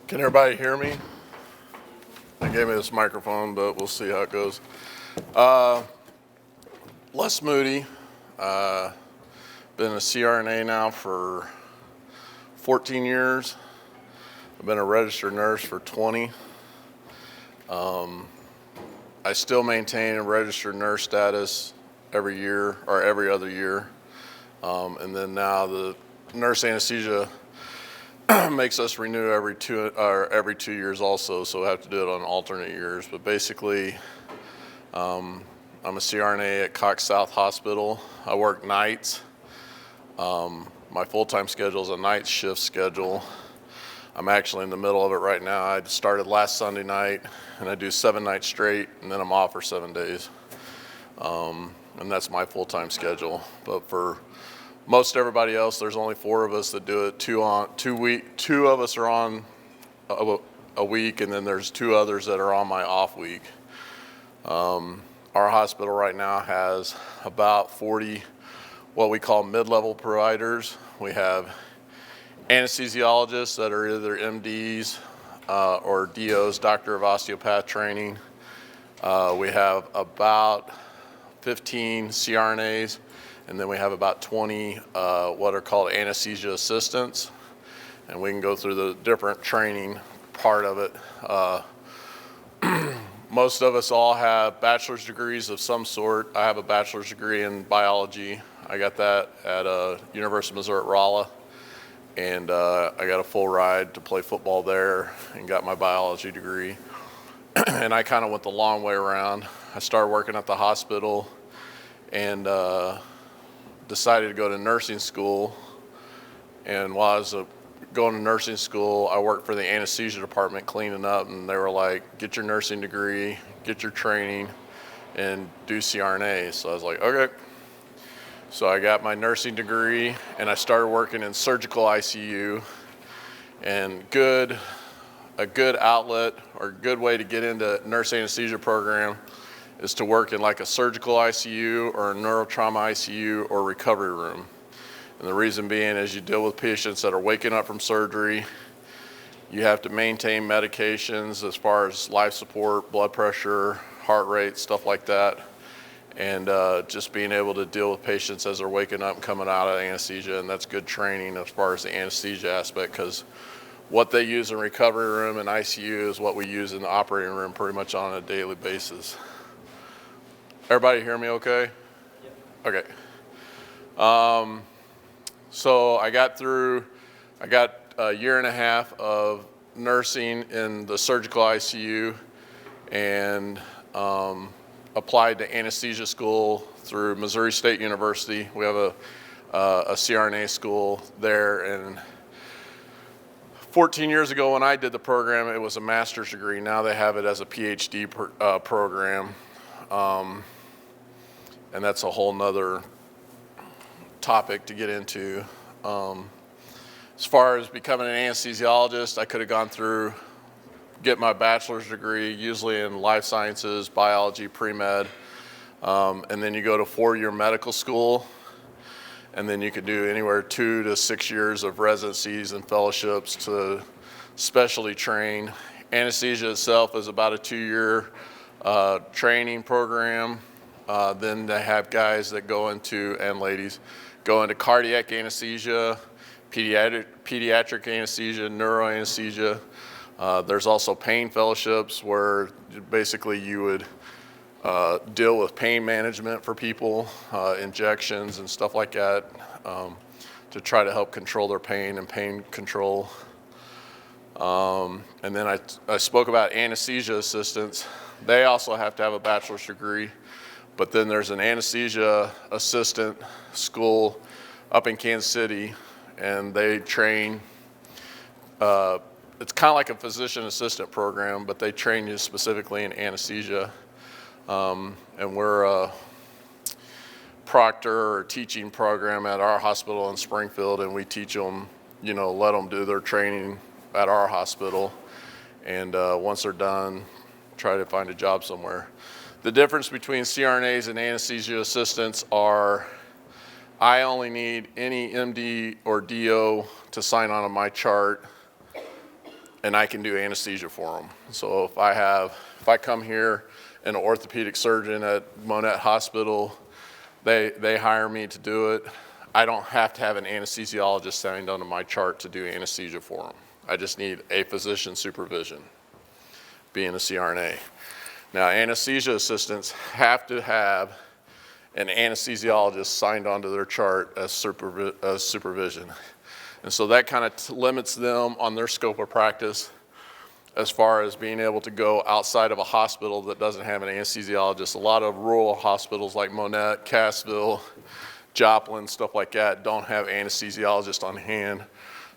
Can everybody hear me? They gave me this microphone, but we'll see how it goes. Les Moody, been a CRNA now for 14 years. I've been a registered nurse for 20. I still maintain a registered nurse status every year or every other year. And then now the nurse anesthesia makes us renew every 2 years also, so we have to do it on alternate years. But basically, I'm a CRNA at Cox South Hospital. I work nights. My full-time schedule is a night shift schedule. I'm actually in the middle of it right now. I started last Sunday night, and I do 7 nights straight, and then I'm off for 7 days. And that's my full-time schedule. But for most everybody else, there's only 4 of us that do it. 2 of us are on a week, and then there's 2 others that are on my off week. Our hospital right now has about 40 what we call mid-level providers. We have anesthesiologists that are either MDs or DOs, Doctor of Osteopath training. We have about 15 CRNAs, and then we have about 20 what are called anesthesia assistants. And we can go through the different training part of it. Most of us all have bachelor's degrees of some sort. I have a bachelor's degree in biology. I got that at University of Missouri at Rolla. And I got a full ride to play football there and got my biology degree. And I kind of went the long way around. I started working at the hospital and decided to go to nursing school. And while I was going to nursing school, I worked for the anesthesia department cleaning up, and they were like, get your nursing degree, get your training, and do CRNA. So I was like, okay. So I got my nursing degree, and I started working in surgical ICU. And a good outlet or good way to get into nurse anesthesia program is to work in like a surgical ICU or a neurotrauma ICU or recovery room. And the reason being is you deal with patients that are waking up from surgery. You have to maintain medications as far as life support, blood pressure, heart rate, stuff like that. And just being able to deal with patients as they're waking up and coming out of anesthesia, and that's good training as far as the anesthesia aspect, because what they use in recovery room and ICU is what we use in the operating room pretty much on a daily basis. Everybody hear me okay? Yep. Okay. So I got a year and a half of nursing in the surgical ICU and applied to anesthesia school through Missouri State University. We have a CRNA school there, and 14 years ago when I did the program, it was a master's degree. Now they have it as a PhD program, and that's a whole nother topic to get into. As far as becoming an anesthesiologist, I could have gone through, get my bachelor's degree, usually in life sciences, biology, pre-med, and then you go to 4-year medical school, and then you could do anywhere 2 to 6 years of residencies and fellowships to specialty train. Anesthesia itself is about a 2-year training program. Then they have guys that go into, and ladies, go into cardiac anesthesia, pediatric anesthesia, neuroanesthesia. There's also pain fellowships where basically you would deal with pain management for people, injections and stuff like that, to try to help control their pain and pain control. And then I spoke about anesthesia assistants. They also have to have a bachelor's degree, but then there's an anesthesia assistant school up in Kansas City, and they train, it's kind of like a physician assistant program, but they train you specifically in anesthesia. And we're a proctor or teaching program at our hospital in Springfield, and we teach them, let them do their training at our hospital. And once they're done, try to find a job somewhere. The difference between CRNAs and anesthesia assistants are I only need any MD or DO to sign on my chart and I can do anesthesia for them. So if I come here, an orthopedic surgeon at Monette Hospital, they hire me to do it. I don't have to have an anesthesiologist signed onto my chart to do anesthesia for them. I just need a physician supervision, being a CRNA. Now, anesthesia assistants have to have an anesthesiologist signed onto their chart as supervision. And so that kind of limits them on their scope of practice as far as being able to go outside of a hospital that doesn't have an anesthesiologist. A lot of rural hospitals like Monette, Cassville, Joplin, stuff like that don't have anesthesiologists on hand,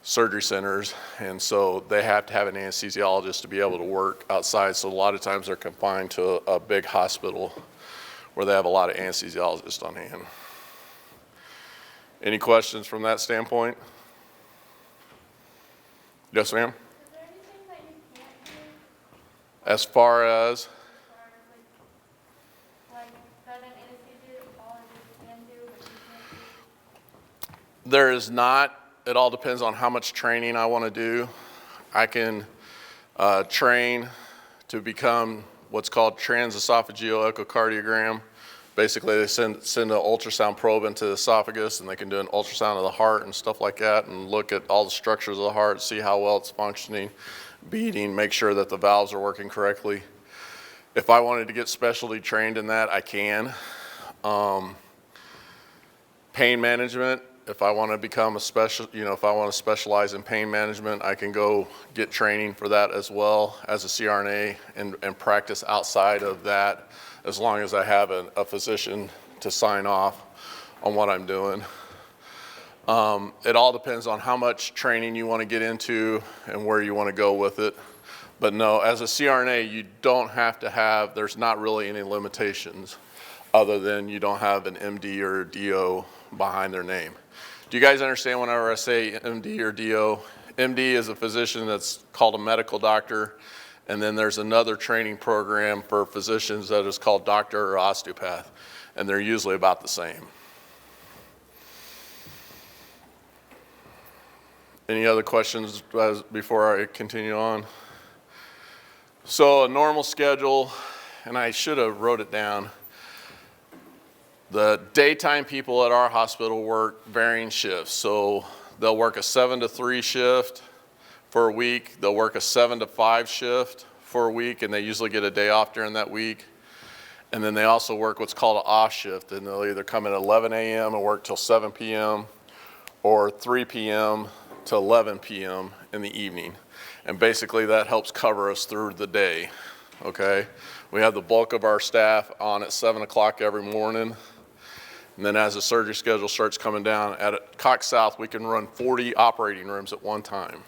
surgery centers, and so they have to have an anesthesiologist to be able to work outside. So a lot of times they're confined to a big hospital where they have a lot of anesthesiologists on hand. Any questions from that standpoint? Yes, ma'am? Is there anything that you can't do? As far as? Like that an anesthesiologist can do, but you can't do? There is not. It all depends on how much training I want to do. I can train to become what's called transesophageal echocardiogram. Basically, they send an ultrasound probe into the esophagus, and they can do an ultrasound of the heart and stuff like that, and look at all the structures of the heart, see how well it's functioning, beating, make sure that the valves are working correctly. If I wanted to get specialty trained in that, I can. Pain management, if I want to become a if I want to specialize in pain management, I can go get training for that as well as a CRNA and practice outside of that, as long as I have a physician to sign off on what I'm doing. It all depends on how much training you want to get into and where you want to go with it. But no, as a CRNA, you don't have to have, there's not really any limitations other than you don't have an MD or a DO behind their name. Do you guys understand whenever I say MD or DO? MD is a physician that's called a medical doctor, and then there's another training program for physicians that is called doctor or osteopath, and they're usually about the same. Any other questions before I continue on? So a normal schedule, and I should have wrote it down. The daytime people at our hospital work varying shifts. So they'll work a 7 to 3 shift for a week. They'll work a 7 to 5 shift for a week, and they usually get a day off during that week. And then they also work what's called an off shift, and they'll either come in at 11 a.m. and work till 7 p.m. or 3 p.m. to 11 p.m. in the evening. And basically that helps cover us through the day, okay? We have the bulk of our staff on at 7 o'clock every morning. And then as the surgery schedule starts coming down, at Cox South, we can run 40 operating rooms at one time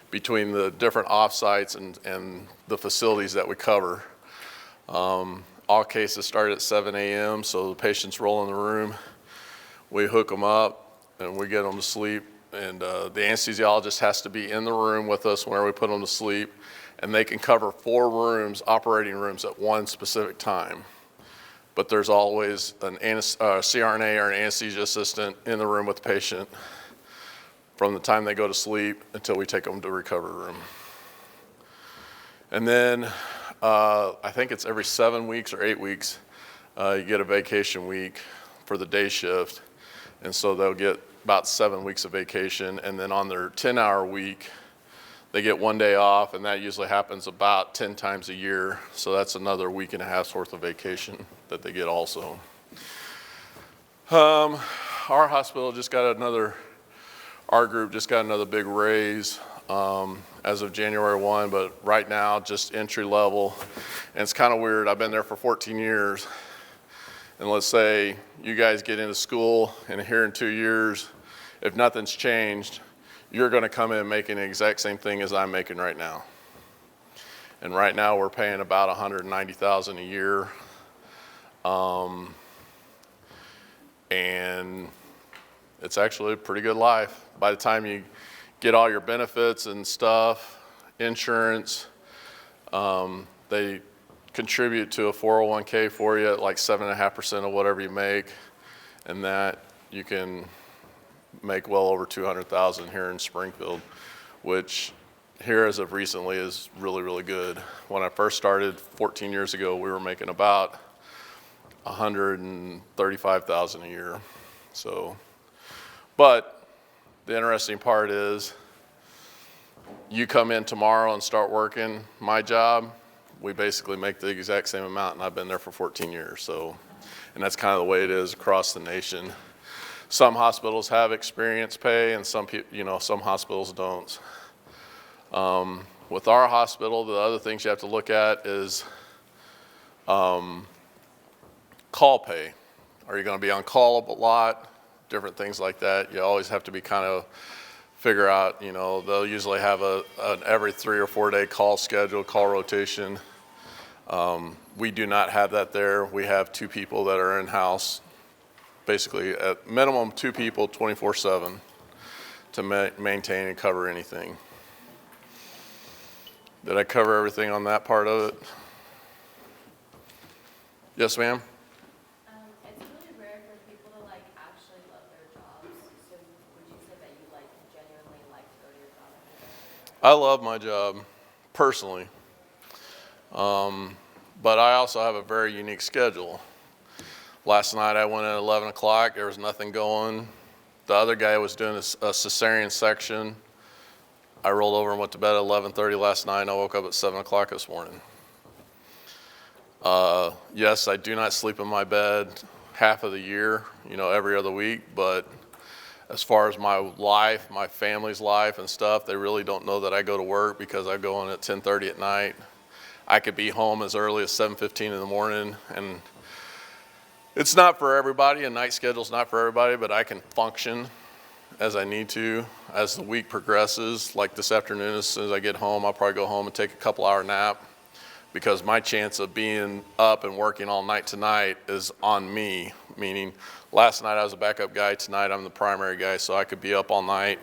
between the different off-sites and the facilities that we cover. All cases start at 7 a.m., so the patients roll in the room. We hook them up, and we get them to sleep. And the anesthesiologist has to be in the room with us whenever we put them to sleep. And they can cover 4 rooms, operating rooms, at one specific time. But there's always an CRNA or an anesthesia assistant in the room with the patient from the time they go to sleep until we take them to recovery room. And then I think it's every 7 weeks or 8 weeks, you get a vacation week for the day shift. And so they'll get about 7 weeks of vacation. And then on their 10-hour week, they get 1 day off, and that usually happens about 10 times a year. So that's another week and a half's worth of vacation that they get also. Our hospital just got our group just got another big raise as of January 1, but right now just entry level. And it's kind of weird. I've been there for 14 years. And let's say you guys get into school, and here in 2 years, if nothing's changed, you're going to come in making the exact same thing as I'm making right now. And right now we're paying about $190,000 a year. And it's actually a pretty good life. By the time you get all your benefits and stuff, insurance, they contribute to a 401k for you at like 7.5% of whatever you make, and that you can make well over $200,000 here in Springfield, which here as of recently is really, really good. When I first started 14 years ago, we were making about 135,000 a year. So, but the interesting part is you come in tomorrow and start working my job, we basically make the exact same amount, and I've been there for 14 years. So, and that's kind of the way it is across the nation. Some hospitals have experience pay, and some hospitals don't. With our hospital, the other things you have to look at is call pay. Are you going to be on call a lot? Different things like that. You always have to be kind of figure out, they'll usually have an every 3 or 4 day call schedule, call rotation. We do not have that there. We have 2 people that are in-house, basically at minimum 2 people 24/7 to maintain and cover anything. Did I cover everything on that part of it? Yes, ma'am? It's really rare for people to actually love their jobs. So would you say that you genuinely like to go to your job every day? I love my job, personally. But I also have a very unique schedule. Last night I went at 11 o'clock, there was nothing going. The other guy was doing a cesarean section. I rolled over and went to bed at 11:30 last night, and I woke up at 7 o'clock this morning. Yes, I do not sleep in my bed half of the year, every other week, but as far as my life, my family's life and stuff, they really don't know that I go to work because I go in at 10:30 at night. I could be home as early as 7:15 in the morning, and it's not for everybody. A night schedule's not for everybody, but I can function as I need to as the week progresses. Like this afternoon, as soon as I get home, I'll probably go home and take a couple-hour nap because my chance of being up and working all night tonight is on me, meaning last night I was a backup guy, tonight I'm the primary guy, so I could be up all night,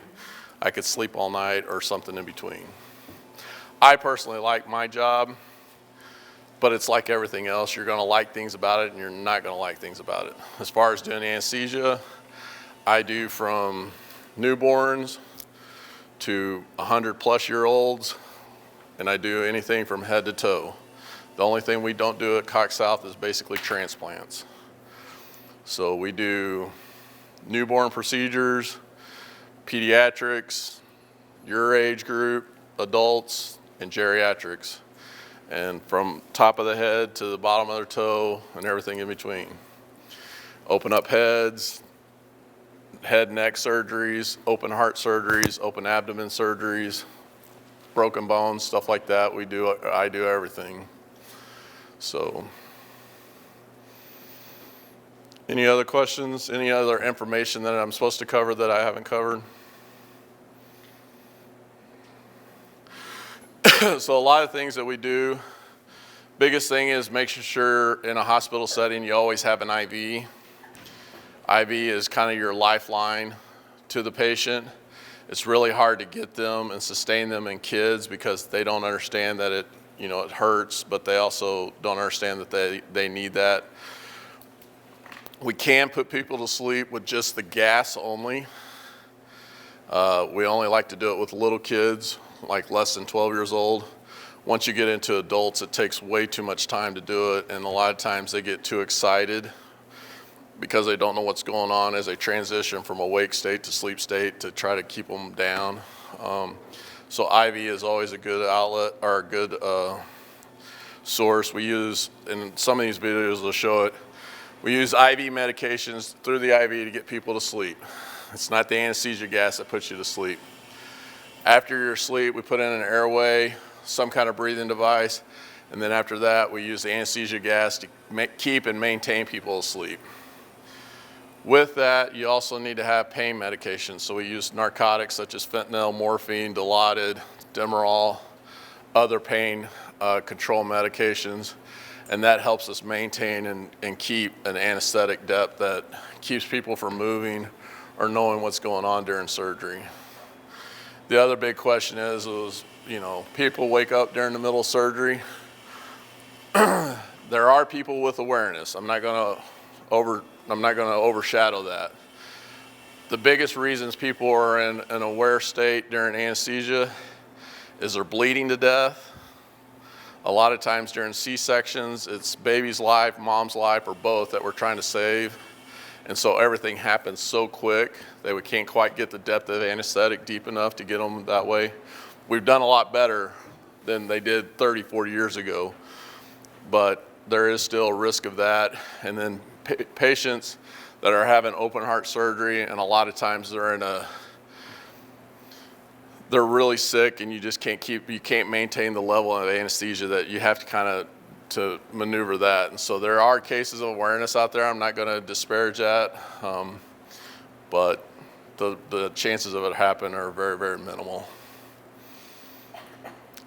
I could sleep all night, or something in between. I personally like my job, but it's like everything else. You're going to like things about it and you're not going to like things about it. As far as doing anesthesia, I do from newborns to 100-plus-year-olds, and I do anything from head to toe. The only thing we don't do at Cox South is basically transplants. So we do newborn procedures, pediatrics, your age group, adults, and geriatrics. And from top of the head to the bottom of their toe and everything in between. Open up heads, head and neck surgeries, open heart surgeries, open abdomen surgeries, broken bones, stuff like that. I do everything. So, any other questions? Any other information that I'm supposed to cover that I haven't covered? So a lot of things that we do, biggest thing is making sure in a hospital setting you always have an IV. IV is kind of your lifeline to the patient. It's really hard to get them and sustain them in kids because they don't understand that it hurts, but they also don't understand that they need that. We can put people to sleep with just the gas only. We only like to do it with little kids, like less than 12 years old. Once you get into adults, it takes way too much time to do it, and a lot of times they get too excited because they don't know what's going on as they transition from awake state to sleep state to try to keep them down. So IV is always a good outlet or a good source. We use, in some of these videos will show it, we use IV medications through the IV to get people to sleep. It's not the anesthesia gas that puts you to sleep. After you're asleep, we put in an airway, some kind of breathing device, and then after that, we use the anesthesia gas to keep and maintain people asleep. With that, you also need to have pain medications. So we use narcotics such as fentanyl, morphine, Dilaudid, Demerol, other pain control medications, and that helps us maintain and keep an anesthetic depth that keeps people from moving or knowing what's going on during surgery. The other big question is people wake up during the middle of surgery. There are people with awareness. I'm not going to overshadow that. The biggest reasons people are in an aware state during anesthesia Is there bleeding to death? A lot of times during C-sections, it's baby's life, mom's life, or both that we're trying to save. And so everything happens so quick that we can't quite get the depth of anesthetic deep enough to get them that way. We've done a lot better than they did 30, 40 years ago, but there is still a risk of that. And then patients that are having open heart surgery, and a lot of times they're really sick, and you just can't maintain the level of anesthesia that you have to kind of to maneuver that. And so there are cases of awareness out there. I'm not going to disparage that, but the chances of it happening are very, very minimal.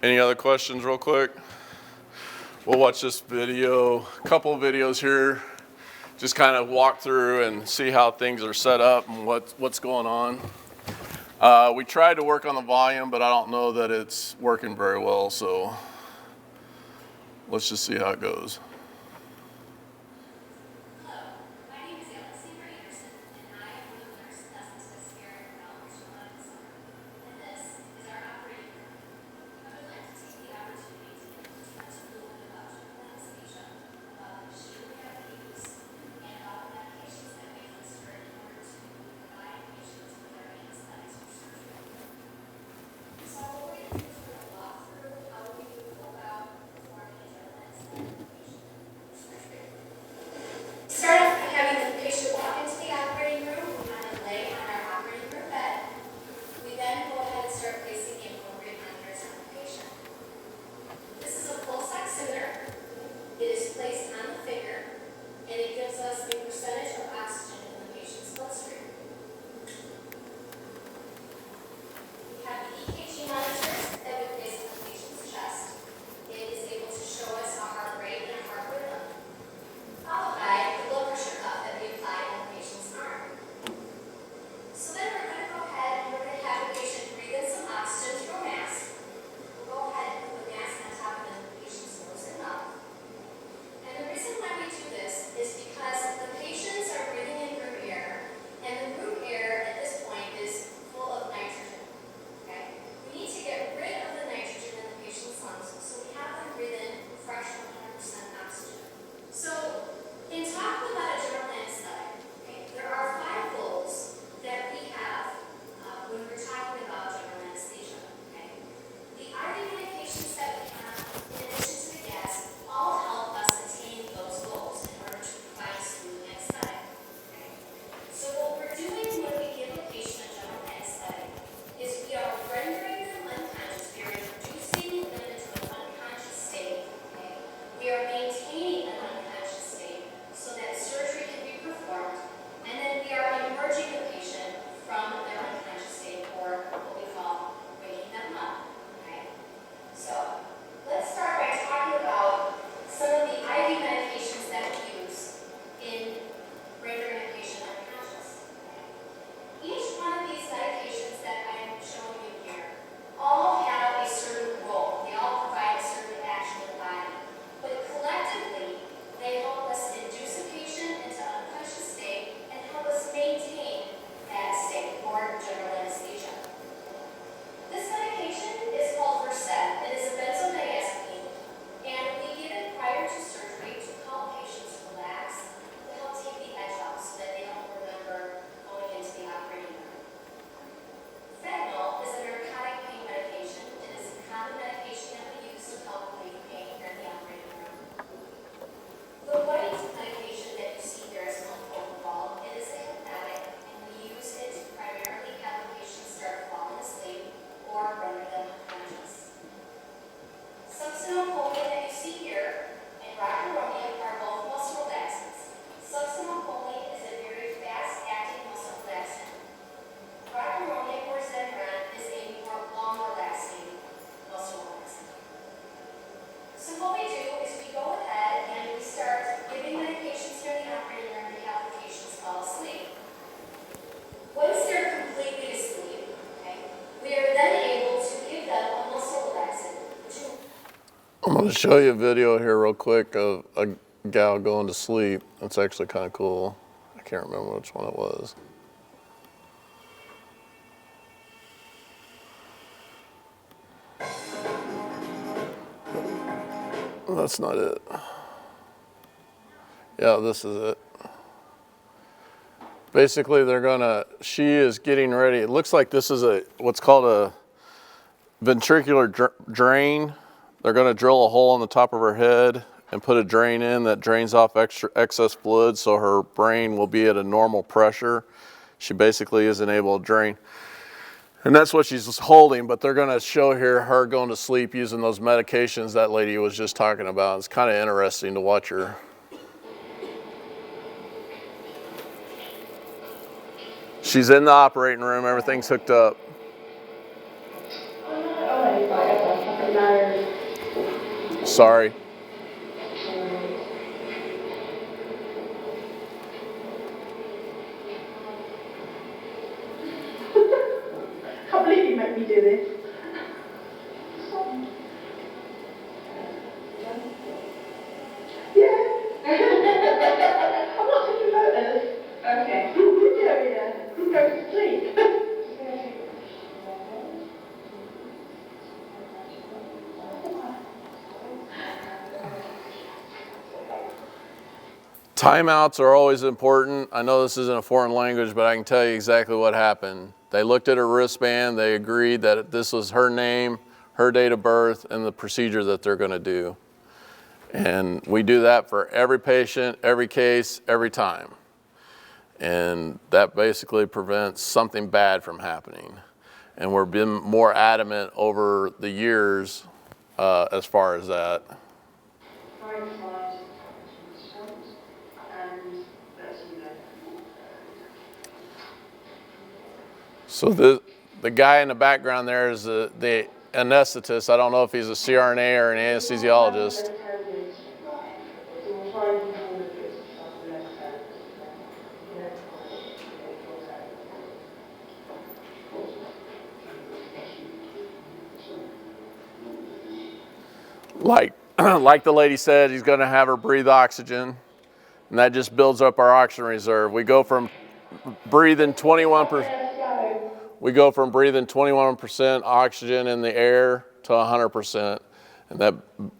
Any other questions real quick? We'll watch this video, a couple of videos here, just kind of walk through and see how things are set up and what's going on. We tried to work on the volume, but I don't know that it's working very well, so let's just see how it goes. Start off by having the patient walk into the operating room and lay on our operating room bed. We then go ahead and start placing the appropriate monitors on the patient. This is a pulse oximeter. It is placed on the finger, and it gives us a percentage of oxygen in the patient's bloodstream. We have the EKG monitors that we place on the patient's chest. It is able to show us a heart rate and a heart rhythm, followed by the blood pressure cuff that we apply on the patient's arm. So then we're going to go ahead and we're going to have the patient breathe in some oxygen through a mask. We'll go ahead and put the mask on top of the patient's nose and mouth. And the reason why we do this is because the patients are breathing in room air, and the room air at this point is full of nitrogen. Okay? We need to get rid of the nitrogen in the patient's lungs, so we have them breathe in fresh 100% oxygen. So, in talking about a general anesthetic, okay, there are 5 goals that we have when we're talking about general anesthesia. Okay? The IV medications that we have, in addition to the gas, all help us attain those goals in order to provide a smooth anesthetic. Okay? So what we're doing when we give a patient a general anesthetic is we are rendering them unconscious. We are reducing them into an unconscious state. Okay? We are maintaining an unconscious state so that surgery can be performed, and then we are emerging the patient from their unconscious state, or what we call waking them up. Okay? So let's start by talking about some of the IV medications that we use in rendering a patient unconscious. Okay? Each one of these medications that I'm showing you here all have a certain role. They all provide a certain action in the body. But collectively, they help us induce a patient into unconscious state and help us maintain that state or general anesthesia. This medication is called Versed. It is a benzodiazepine, and we give it prior to surgery to help patients relax, to help take the edge off so that they don't remember going into the operating room. Fentanyl is a narcotic pain medication. It is a common medication that we use to help relieve pain in the operating room. The white medication that you see here is called propofol. It is a hypnotic, and we use it to primarily have the patient start falling asleep or render them unconscious. Succinylcholine that you see here and rocuronium are both muscle relaxants. Succinylcholine is a very fast-acting muscle relaxant. Rocuronium or Zedron is a more long-relaxing muscle relaxant. So what we do is we go ahead and we start giving medications here in the operating room to have the patients fall asleep. Once they're completely asleep, okay, we are then able to give them a muscle relaxant. I'm going to show you a video here real quick of a gal going to sleep. It's actually kind of cool. I can't remember which one it was. That's not it. Yeah, this is it. Basically, she is getting ready. It looks like this is what's called a ventricular drain. They're gonna drill a hole in the top of her head and put a drain in that drains off excess fluid so her brain will be at a normal pressure. She basically isn't able to drain. And that's what she's holding, but they're gonna show here her going to sleep using those medications that lady was just talking about. It's kind of interesting to watch her. She's in the operating room, everything's hooked up. Sorry. I can't believe you make me do this. Yeah. I'm not taking photos. Okay. Yeah. Go to sleep. Timeouts are always important. I know this isn't a foreign language, but I can tell you exactly what happened. They looked at her wristband, they agreed that this was her name, her date of birth, and the procedure that they're gonna do. And we do that for every patient, every case, every time. And that basically prevents something bad from happening. And we've been more adamant over the years as far as that. So the guy in the background there is the anesthetist. I don't know if he's a CRNA or an anesthesiologist. Like the lady said, he's going to have her breathe oxygen, and that just builds up our oxygen reserve. We go from breathing 21% oxygen in the air to 100%, and that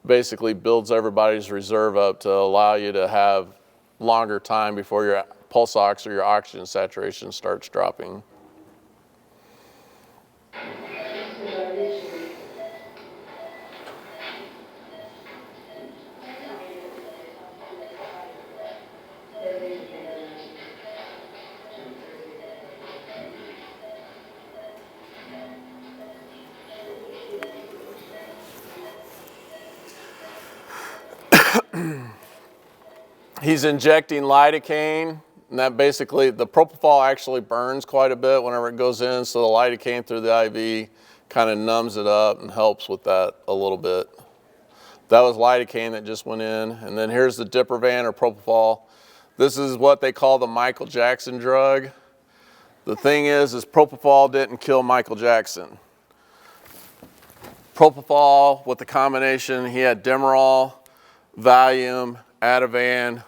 basically builds everybody's reserve up to allow you to have longer time before your pulse ox or your oxygen saturation starts dropping. He's injecting lidocaine, and that basically, the propofol actually burns quite a bit whenever it goes in, so the lidocaine through the IV kind of numbs it up and helps with that a little bit. That was lidocaine that just went in, and then here's the Diprivan or propofol. This is what they call the Michael Jackson drug. The thing is propofol didn't kill Michael Jackson. Propofol with the combination, he had Demerol, Valium, Ativan,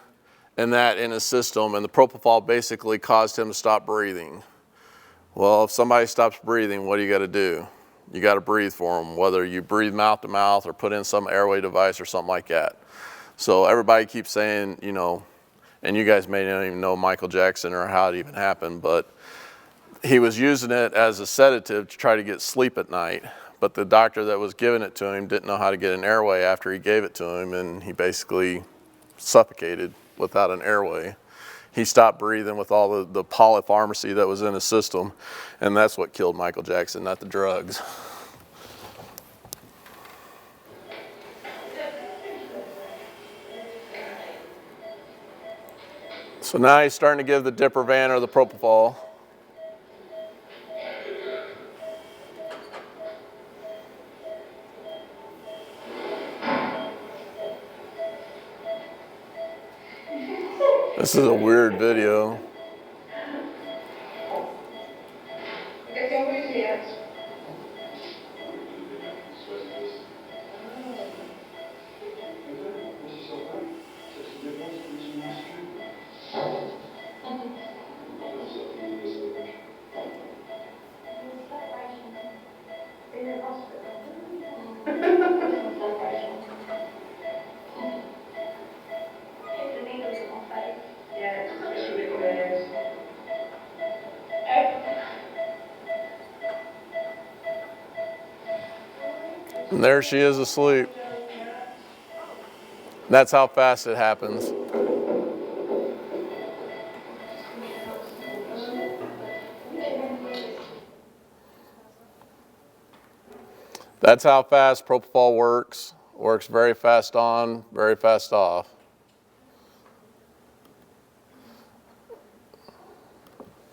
and that in his system, and the propofol basically caused him to stop breathing. Well, if somebody stops breathing, what do you got to do? You got to breathe for them, whether you breathe mouth to mouth or put in some airway device or something like that. So everybody keeps saying, you know, and you guys may not even know Michael Jackson or how it even happened, but he was using it as a sedative to try to get sleep at night. But the doctor that was giving it to him didn't know how to get an airway after he gave it to him, and he basically suffocated without an airway. He stopped breathing with all the polypharmacy that was in his system, and that's what killed Michael Jackson, not the drugs. So now he's starting to give the Diprivan or the propofol. This is a weird video. And there she is asleep. That's how fast it happens. That's how fast propofol works. Works very fast on, very fast off.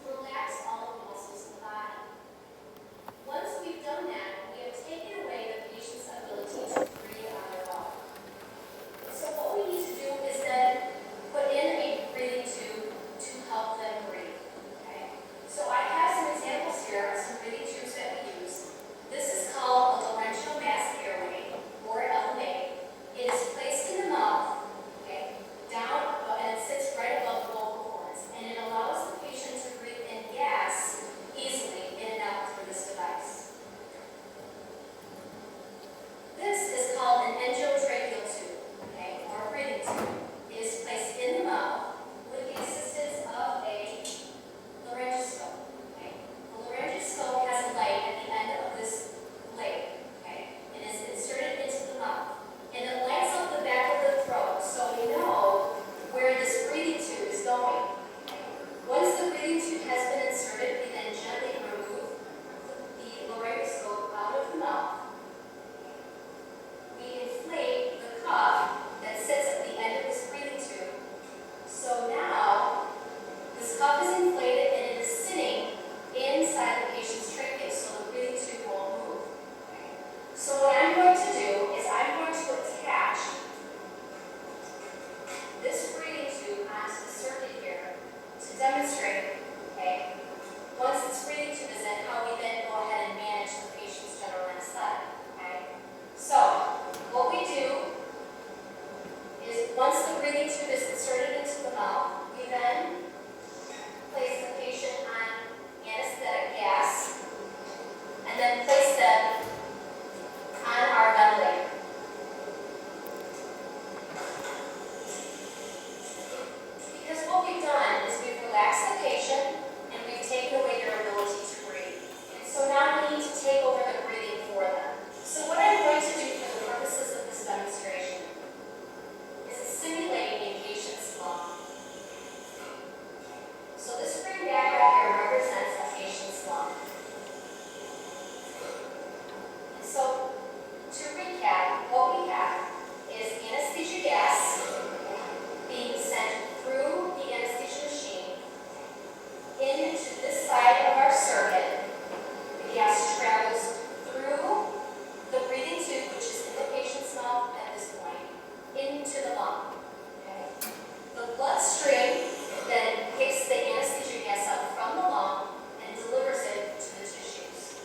Relax all the muscles in the body. Once we've done that, we have taken away the patient's ability to breathe on their own. So what we need to do is then put in a breathing tube to help them breathe. Okay? So I have some examples here of some breathing tubes that we use. This is called a laryngeal mask airway, or LMA. It is placed in the mouth, okay, down, and it sits right above the vocal cords, and it allows the patient to breathe in gas easily in and out through this device. This is called an endotracheal tube, okay, or a breathing tube. It is placed in the mouth with the assistance of a laryngoscope. Okay. The laryngoscope has a light at the end of this blade, okay, and is inserted into the mouth. And it lights up the back of the throat, so we know where this breathing tube is going. Once the breathing tube has been inserted, we then gently remove the laryngoscope out of the mouth. We inflate the cuff that sits at the end of this breathing tube. So now, this cuff is inflated and it is sitting inside the patient's trachea, so the breathing tube won't move. Okay. So what I'm going to do is I'm going to attach this breathing tube onto the circuit here to demonstrate, okay, once this breathing tube is in, how we then go ahead and manage the patient's general anesthetic. Okay. So what we do is once the breathing tube is inserted into the mouth, we then place the patient on anesthetic gas and then place them on our ventilator. Because what we've done is we've relaxed the patient and we've taken away their ability to breathe. And so now we need to take over the breathing for them. So what I'm going to do for the purposes of this demonstration is simulate a patient's lung. So this green bag right here represents a patient's lung. And so to recap, what we have is anesthesia gas being sent through the anesthesia machine into this side of our circuit. The gas travels through the breathing tube, which is in the patient's mouth at this point, into the lung. Okay? The bloodstream then picks the anesthesia gas up from the lung and delivers it to the tissues.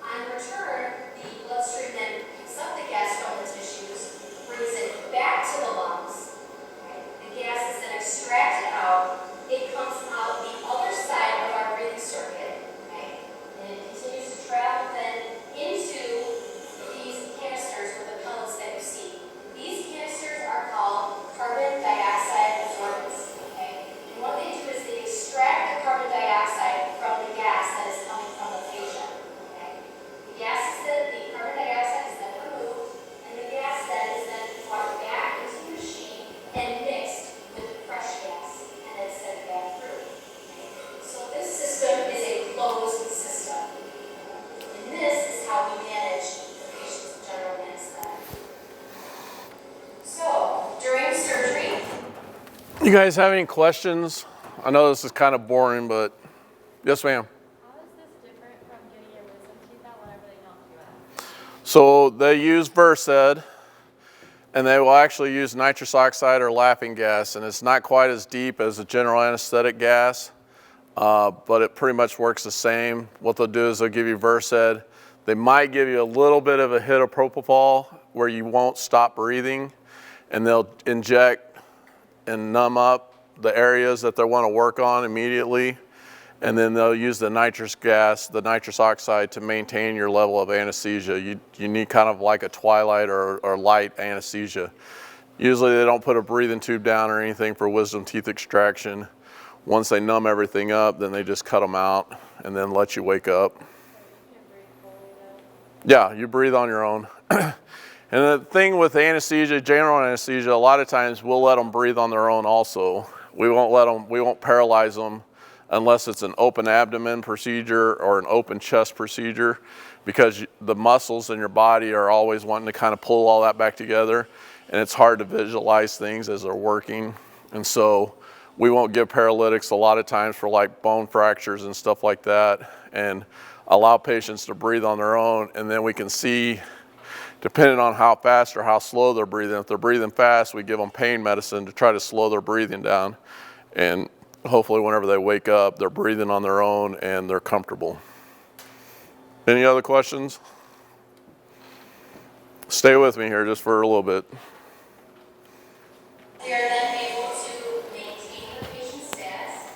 On return, the bloodstream then picks up the gas from the tissues, brings it back to the lungs. Okay? The gas is then extracted out. It comes out the other side of our breathing circuit. Okay? And it continues to travel then into these canisters with the pellets that you see. These canisters are called carbon dioxide absorbents. Okay? And what they do is they extract the carbon dioxide from the gas that is coming from the patient. Okay? The carbon dioxide is then removed, and the gas then is then brought back into the machine and mixed with fresh gas, and then sent back through. Okay? So this system is a closed system. And this is how we manage the patient's general anesthetic. So, during surgery, You guys have any questions? I know this is kind of boring, but yes, ma'am. How is this different from getting your wisdom teeth out whenever they knock you out? So they use Versed, and they will actually use nitrous oxide or laughing gas, and it's not quite as deep as a general anesthetic gas, but it pretty much works the same. What they'll do is they'll give you Versed. They might give you a little bit of a hit of propofol where you won't stop breathing, and they'll inject and numb up the areas that they want to work on immediately. And then they'll use the nitrous gas, the nitrous oxide, to maintain your level of anesthesia. You need kind of like a twilight or light anesthesia. Usually they don't put a breathing tube down or anything for wisdom teeth extraction. Once they numb everything up, then they just cut them out and then let you wake up. You can't breathe fully though. Yeah, you breathe on your own. And the thing with anesthesia, general anesthesia, a lot of times we'll let them breathe on their own also. We won't paralyze them unless it's an open abdomen procedure or an open chest procedure, because the muscles in your body are always wanting to kind of pull all that back together, and it's hard to visualize things as they're working. And so we won't give paralytics a lot of times for like bone fractures and stuff like that, and allow patients to breathe on their own, and then we can see, depending on how fast or how slow they're breathing. If they're breathing fast, we give them pain medicine to try to slow their breathing down, and hopefully whenever they wake up, they're breathing on their own and they're comfortable. Any other questions? Stay with me here just for a little bit. We are then able to maintain the patient's status.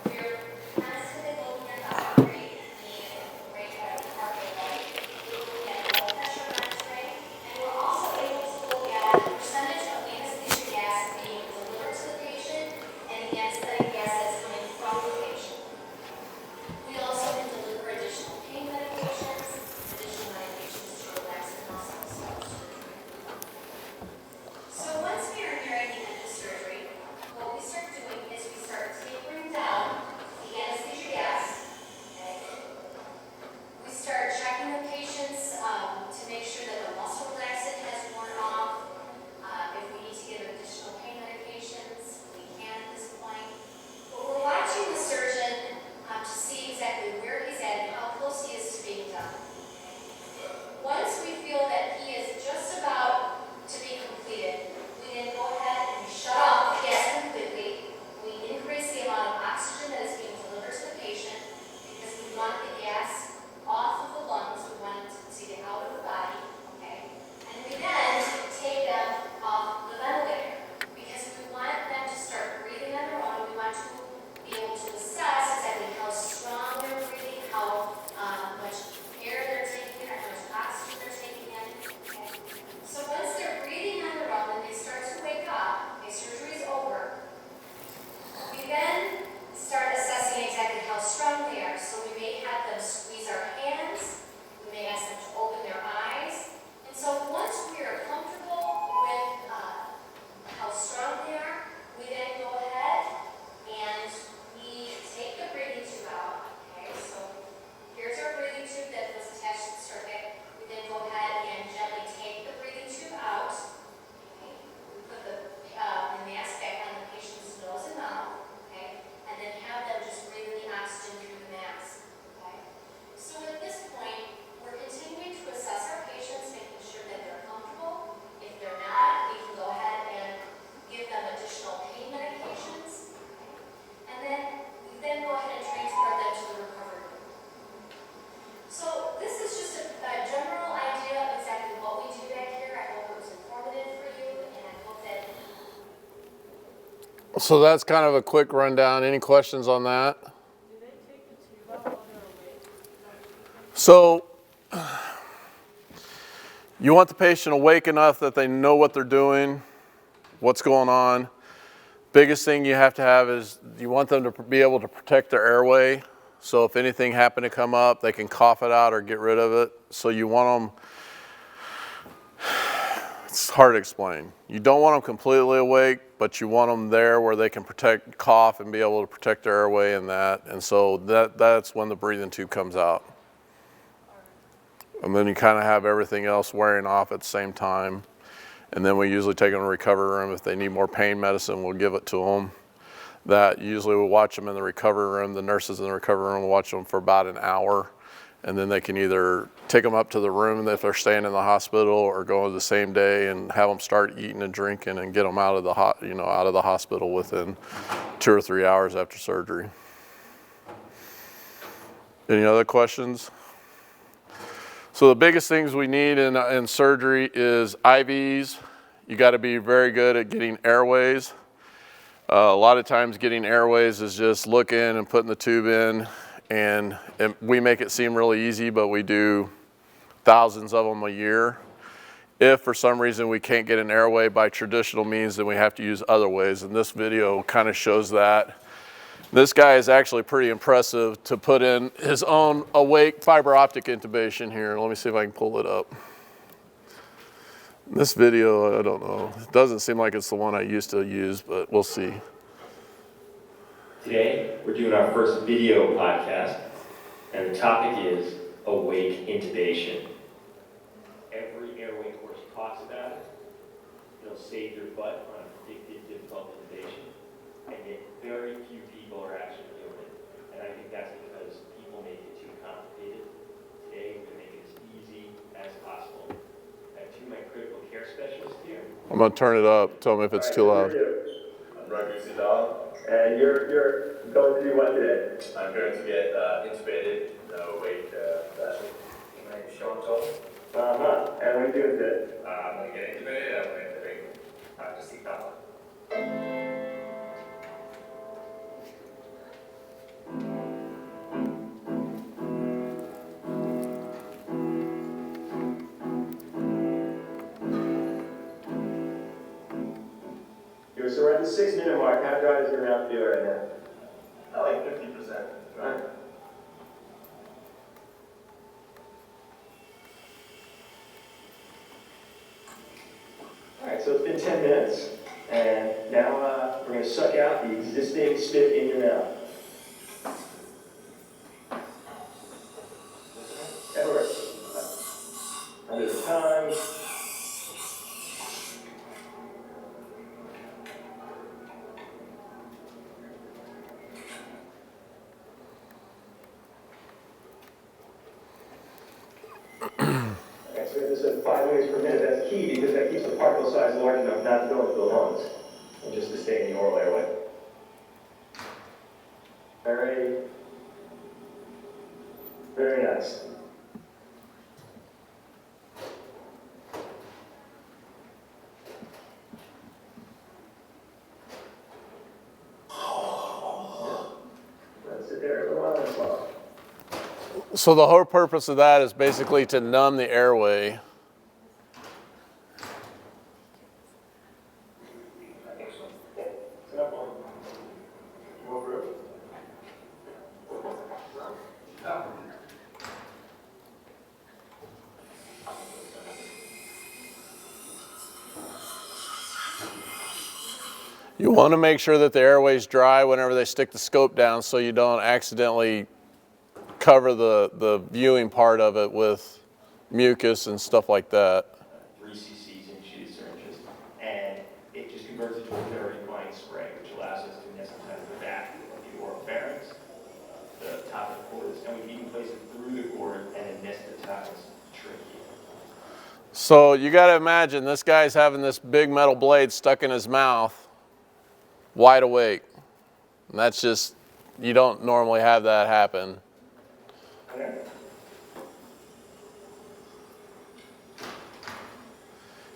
We are constantly looking at the heart rate, the rate of heart rate, looking at blood pressure monitoring, and we're also able to look at the percentage of anesthesia gas being delivered to the patient and the anesthetic gas that's coming from the patient. We also can deliver additional pain medications to relax the muscles. So once we are nearing the end of surgery, what we start doing is we start tapering down the anesthesia gas. Okay? We start checking the patients to make sure that the muscle relaxant has worn off. If we need to give additional pain medications, we can at this point. But we're watching the surgeon to see exactly where he's at and how close he is to being done. Once we feel that he is just about to be completed, we then go ahead and we shut off the gas completely. We increase the amount of oxygen that is being delivered to the patient because we want the gas off of the lungs. We want it to get out of the body, okay? And we then take them off the ventilator because we want them to start breathing on their own. We want to be able to assess exactly how strong they're breathing, how much air they're taking in, or how much oxygen they're taking in. Okay? So once they're breathing on their own and they start to wake up, okay, surgery is over, we then start assessing exactly how strong they are. So we may have them squeeze our hands, we may ask them to open their eyes. And so once we are comfortable with how strong they are, we then go ahead and we take the breathing tube out. Okay, so here's our breathing tube that was attached to the circuit. We then go ahead and gently take the breathing tube out. Okay, we put the mask back on the patient's nose and mouth. Okay, and then have them just breathe in the oxygen through the mask. Okay, so at this point, we're continuing to assess our patients, making sure that they're comfortable. If they're not, we can go ahead and give them additional pain medications. Okay, and then we then go ahead and transport them to the recovery room. So this is just a general idea of exactly what we do back here. I hope it was informative for you, and I hope that So that's kind of a quick rundown. Any questions on that? Do they take the tube out while they're awake? So you want the patient awake enough that they know what they're doing, what's going on. Biggest thing you have to have is you want them to be able to protect their airway. So if anything happened to come up, they can cough it out or get rid of it. So you want them, it's hard to explain. You don't want them completely awake, but you want them there where they can cough and be able to protect their airway and that. And so that's when the breathing tube comes out. And then you kind of have everything else wearing off at the same time. And then we usually take them to the recovery room. If they need more pain medicine, we'll give it to them. That usually we'll watch them in the recovery room. The nurses in the recovery room will watch them for about an hour. And then they can either take them up to the room if they're staying in the hospital, or go the same day and have them start eating and drinking and get them out of the out of the hospital within 2 or 3 hours after surgery. Any other questions? So the biggest things we need in surgery is IVs. You got to be very good at getting airways. A lot of times getting airways is just looking and putting the tube in, and we make it seem really easy, but we do thousands of them a year. If for some reason we can't get an airway by traditional means, then we have to use other ways, and this video kind of shows that. This guy is actually pretty impressive to put in his own awake fiber optic intubation here. Let me see if I can pull it up. This video, I don't know. It doesn't seem like it's the one I used to use, but we'll see. Today, we're doing our first video podcast, and the topic is awake intubation. Every airway course talks about it. It'll save your butt on a predicted difficult intubation, and yet very few people are actually doing it. And I think that's because people make it too complicated. Today, we're going to make it as easy as possible. I have two of my critical care specialists here. I'm gonna turn it up. Tell me if it's too loud. I'm Raghu Sidal. And you're going to do what today? I'm going to get intubated, awake vessel. My name is Sean Toll. And what are you doing today? I'm going to get intubated. I'm going to intubate to see power. So we're at the 6-minute mark. How dry does your mouth feel right now? I like 50%. Right. All right, so it's been 10 minutes, and now we're going to suck out the existing spit in your mouth. That works. Under the time. Okay, so this is 5 minutes per minute. That's key because that keeps the particle size large enough not to go into the lungs and just to stay in the oral airway. Very, very nice. Let's sit there for a while and swallow. So the whole purpose of that is basically to numb the airway. You want to make sure that the airway's dry whenever they stick the scope down so you don't accidentally cover the viewing part of it with mucus and stuff like that. 3 cc's in sheet syringes, and it just converts it to a very fine spray, which allows us to anesthetize the back of the oral pharynx, the top of the cords, and we can even place it through the cord and anesthetize the trachea. So you got to imagine this guy's having this big metal blade stuck in his mouth, wide awake. And that's just, you don't normally have that happen. Okay.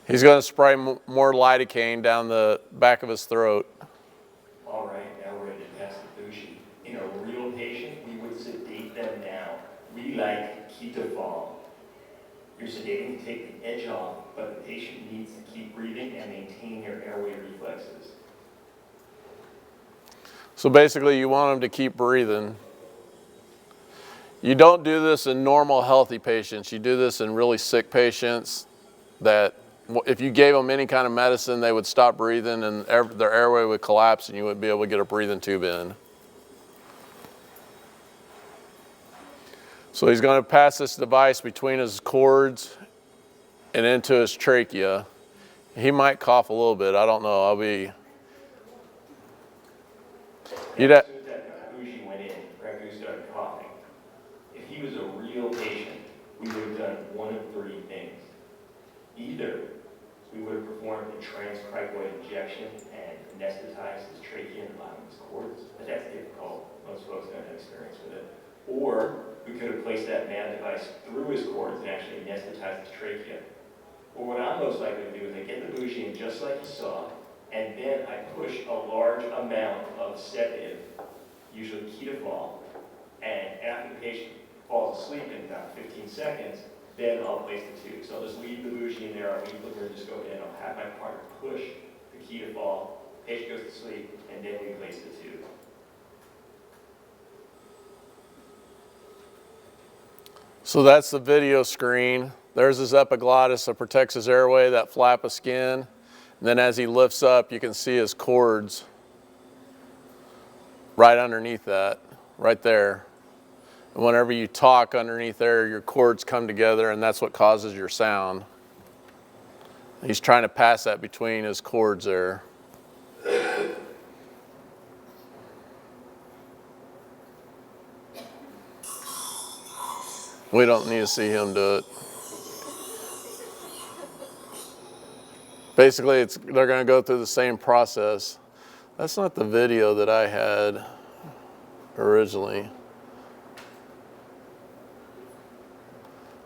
He's going to spray more lidocaine down the back of his throat. All right, now we're ready to pass the bushi. In a real patient, we would sedate them now. We like ketofol. You're sedating to take the edge off, but the patient needs to keep breathing and maintain their airway reflexes. So basically you want him to keep breathing. You don't do this in normal healthy patients. You do this in really sick patients that if you gave them any kind of medicine, they would stop breathing and their airway would collapse and you wouldn't be able to get a breathing tube in. So he's going to pass this device between his cords and into his trachea. He might cough a little bit. I don't know. As soon as that bushi went in, Raghu started coughing. If he was a real patient, we would have done one of 3 things. Either we would have performed a transcricoid injection and anesthetized his trachea and the bottom of his cords, but that's difficult. Most folks don't have experience with it. Or we could have placed that MAD device through his cords and actually anesthetized his trachea. Or what I'm most likely to do is I get the bushi in just like you saw, and then I push a large amount of sedative, usually ketofol, and after the patient falls asleep in about 15 seconds, then I'll place the tube. So I'll just leave the bushi in there, I'll leave the laryngoscope in, I'll have my partner push the ketofol, patient goes to sleep, and then we place the tube. So that's the video screen. There's his epiglottis that protects his airway, that flap of skin. And then as he lifts up, you can see his cords right underneath that, right there. And whenever you talk underneath there, your cords come together, and that's what causes your sound. He's trying to pass that between his cords there. We don't need to see him do it. Basically, they're going to go through the same process. That's not the video that I had originally.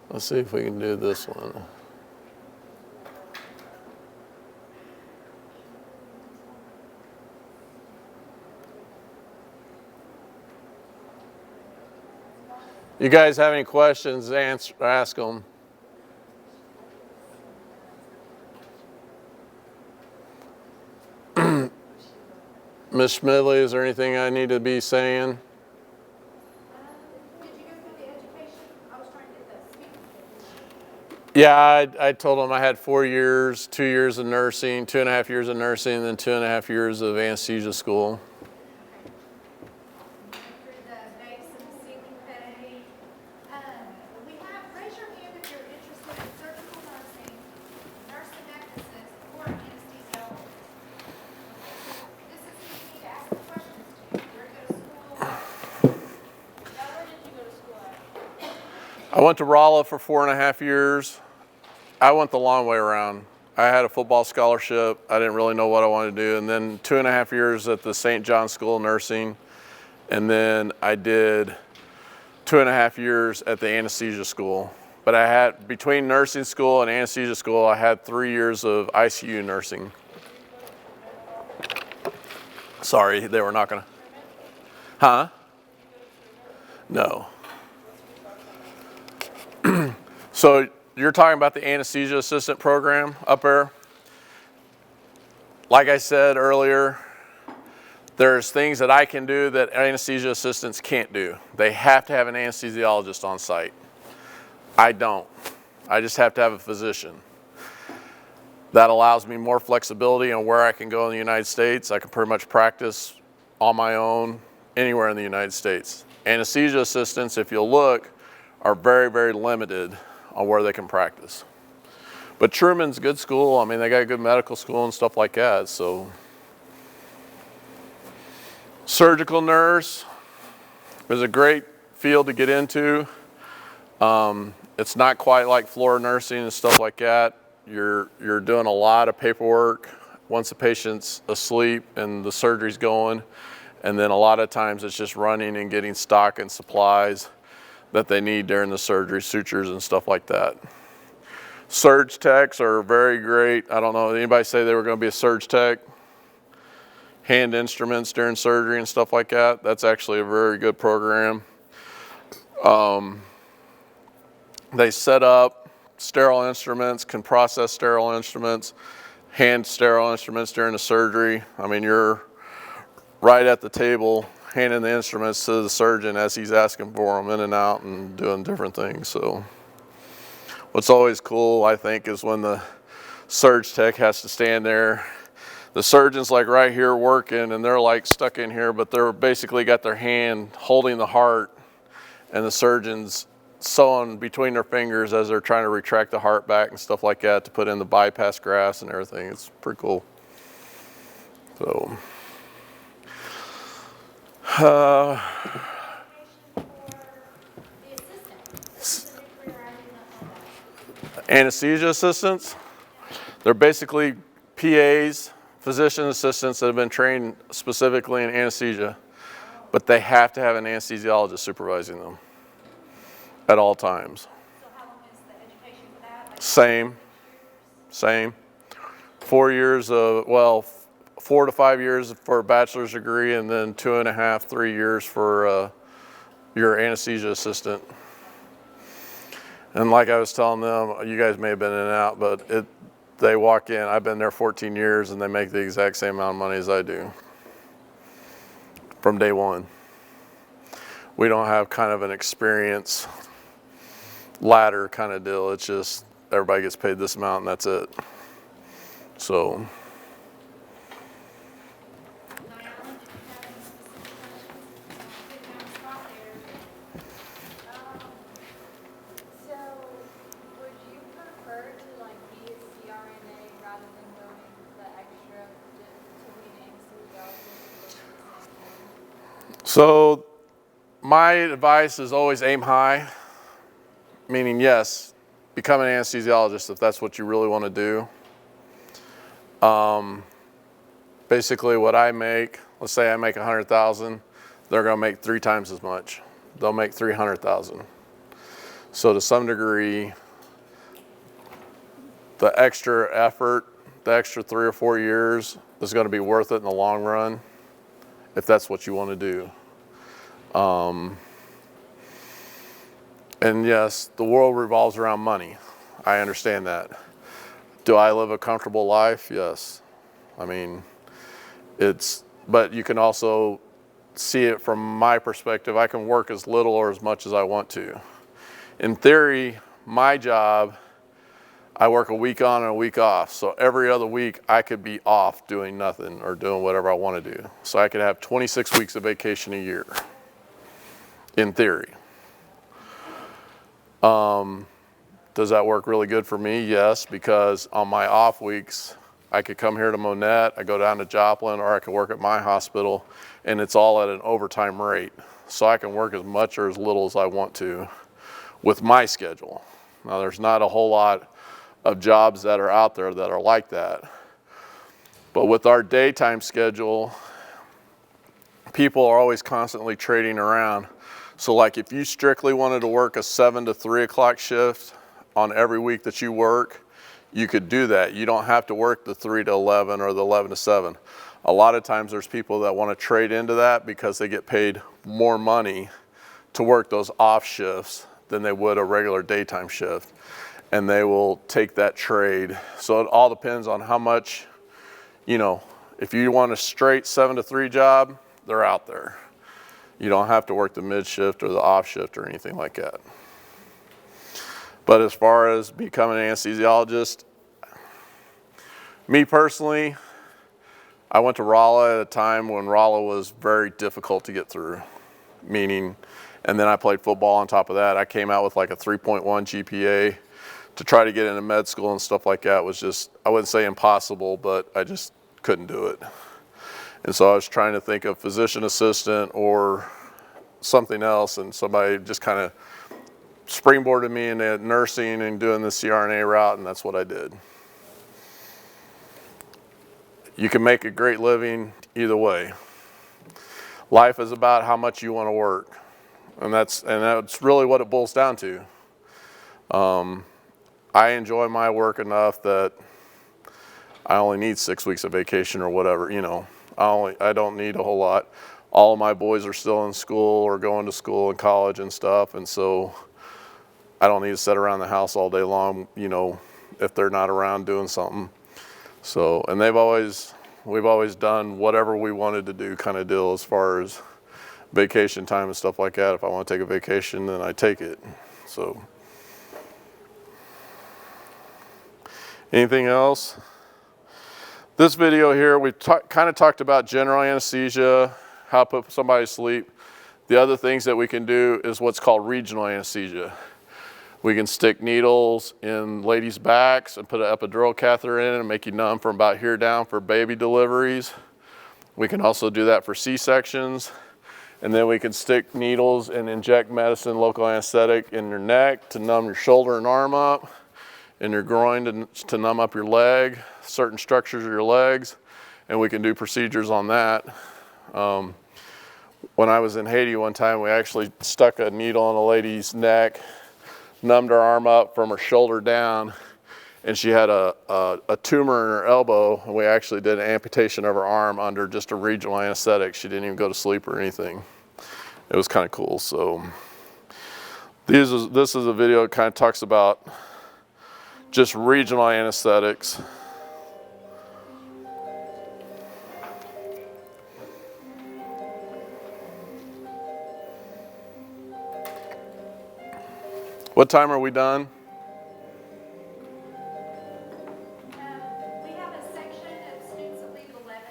Let's see if we can do this one. You guys have any questions, ask them. Ms. Schmidley, is there anything I need to be saying? Did you go through the education? I was trying to get the speaking. Yeah, I told them I had 4 years, 2 years of nursing, 2.5 years of nursing, and then 2.5 years of anesthesia school. Through the base and the ceiling pay. We have, raise your hand if you're interested in surgical nursing, nursing assistant, or anesthesiologist. This is easy to ask the questions to. Where to go to school? Now, where did you go to school at? I went to Rolla for 4.5 years. I went the long way around. I had a football scholarship. I didn't really know what I wanted to do. And then 2.5 years at the St. John School of Nursing. And then I did 2.5 years at the anesthesia school. But I had, between nursing school and anesthesia school, I had 3 years of ICU nursing. Sorry, they were not gonna. Huh? No. So you're talking about the anesthesia assistant program up there? Like I said earlier, there's things that I can do that anesthesia assistants can't do. They have to have an anesthesiologist on site. I don't. I just have to have a physician. That allows me more flexibility on where I can go in the United States. I can pretty much practice on my own anywhere in the United States. Anesthesia assistants, if you'll look, are very, very limited on where they can practice. But Truman's a good school. I mean, they got a good medical school and stuff like that, so. Surgical nurse is a great field to get into. It's not quite like floor nursing and stuff like that. You're doing a lot of paperwork once the patient's asleep and the surgery's going. And then a lot of times it's just running and getting stock and supplies that they need during the surgery, sutures and stuff like that. Surge techs are very great. I don't know, anybody say they were going to be a surge tech? Hand instruments during surgery and stuff like that. That's actually a very good program. They set up sterile instruments, can process sterile instruments, hand sterile instruments during the surgery. I mean, you're right at the table handing the instruments to the surgeon as he's asking for them in and out and doing different things. So what's always cool, I think, is when the surge tech has to stand there. The surgeon's like right here working and they're like stuck in here, but they're basically got their hand holding the heart and the surgeon's sewing between their fingers as they're trying to retract the heart back and stuff like that to put in the bypass grafts and everything. It's pretty cool. So. Anesthesia assistants, they're basically PAs, physician assistants that have been trained specifically in anesthesia, but they have to have an anesthesiologist supervising them at all times. So how long is the education for that? Like Same. 4 years of, well, 4 to 5 years for a bachelor's degree and then 2.5, 3 years for your anesthesia assistant. And like I was telling them, you guys may have been in and out, but they walk in, I've been there 14 years and they make the exact same amount of money as I do from day one. We don't have kind of an experience ladder kind of deal. It's just everybody gets paid this amount and that's it. So, Diana, did you have any specific questions? Put down a spot there. So, would you prefer to like be a CRNA rather than going the extra to be an anesthesiologist? so my advice is always aim high, meaning yes, become an anesthesiologist if that's what you really want to do. Basically what I make, let's say I make 100,000, they're going to make 3 times as much. They'll make 300,000. So to some degree, the extra effort, the extra 3 or 4 years is going to be worth it in the long run if that's what you want to do. And yes, the world revolves around money. I understand that. Do I live a comfortable life? Yes. I mean, but you can also see it from my perspective. I can work as little or as much as I want to. In theory, my job, I work a week on and a week off. So every other week I could be off doing nothing or doing whatever I want to do. So I could have 26 weeks of vacation a year, in theory. Does that work really good for me? Yes, because on my off weeks, I could come here to Monette, I go down to Joplin, or I could work at my hospital, and it's all at an overtime rate. So I can work as much or as little as I want to with my schedule. Now, there's not a whole lot of jobs that are out there that are like that. But with our daytime schedule, people are always constantly trading around. So like if you strictly wanted to work a 7 to 3 o'clock shift on every week that you work, you could do that. You don't have to work the 3 to 11 or the 11 to 7. A lot of times there's people that want to trade into that because they get paid more money to work those off shifts than they would a regular daytime shift. And they will take that trade. So it all depends on how much, you know, if you want a straight 7 to 3 job, they're out there. You don't have to work the mid shift or the off shift or anything like that. But as far as becoming an anesthesiologist, me personally, I went to Rolla at a time when Rolla was very difficult to get through, meaning, and then I played football on top of that. I came out with like a 3.1 GPA. To try to get into med school and stuff like that was just, I wouldn't say impossible, but I just couldn't do it. And so I was trying to think of physician assistant or something else, and somebody just kind of springboarded me into nursing and doing the CRNA route, and that's what I did. You can make a great living either way. Life is about how much you want to work, and that's really what it boils down to. I enjoy my work enough that I only need 6 weeks of vacation or whatever, you know. I don't need a whole lot. All of my boys are still in school or going to school and college and stuff, and so I don't need to sit around the house all day long, you know, if they're not around doing something. So, and we've always done whatever we wanted to do kind of deal as far as vacation time and stuff like that. If I want to take a vacation, then I take it. So, anything else? This video here, we kind of talked about general anesthesia, how to put somebody to sleep. The other things that we can do is what's called regional anesthesia. We can stick needles in ladies' backs and put an epidural catheter in and make you numb from about here down for baby deliveries. We can also do that for C-sections. And then we can stick needles and inject medicine, local anesthetic in your neck to numb your shoulder and arm up, in your groin to numb up your leg, certain structures of your legs, and we can do procedures on that. When I was in Haiti one time, we actually stuck a needle in a lady's neck, numbed her arm up from her shoulder down, and she had a tumor in her elbow, and we actually did an amputation of her arm under just a regional anesthetic. She didn't even go to sleep or anything. It was kind of cool. So this is a video that kind of talks about just regional anesthetics. What time are we done? We have a section of students that leave at 11,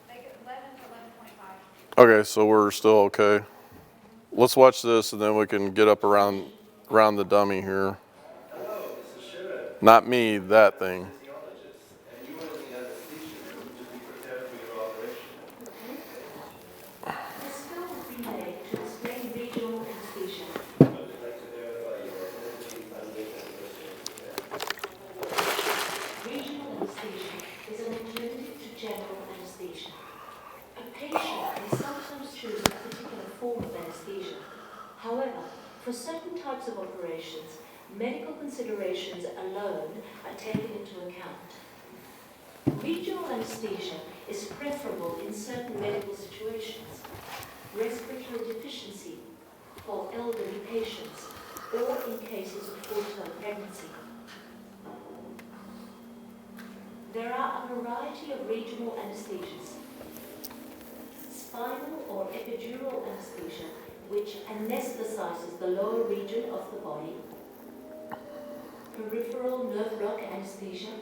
they get 11 to 11:25. Okay, so we're still okay. Let's watch this and then we can get up around the dummy here. Hello, Mrs. Schiller, Not me, that thing. physiologist, and you are in the anesthesia room to be prepared for your operation. This film has been made to explain regional anesthesia. I would like to verify your ability, funding, and listening to care. Regional anesthesia is an alternative to general anesthesia. A patient may sometimes choose a particular form of anesthesia. However, for certain types of operations, medical considerations alone are taken into account. Regional anesthesia is preferable in certain medical situations, respiratory deficiency for elderly patients, or in cases of full-term pregnancy. There are a variety of regional anesthesias. Spinal or epidural anesthesia, which anesthetizes the lower region of the body. Peripheral nerve block anesthesia.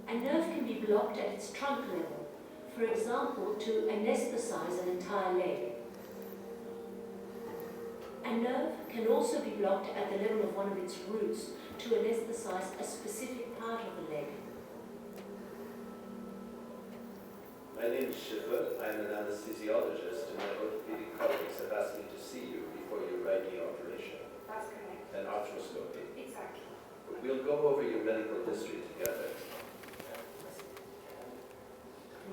A nerve can be blocked at its trunk level, for example, to anesthetize an entire leg. A nerve can also be blocked at the level of one of its roots to anesthetize a specific part of the leg. My name is Schiffer. I'm an anesthesiologist, and my orthopedic colleagues have asked me to see you before you write the operation, That's correct. an arthroscopy. Exactly. We'll go over your medical history together.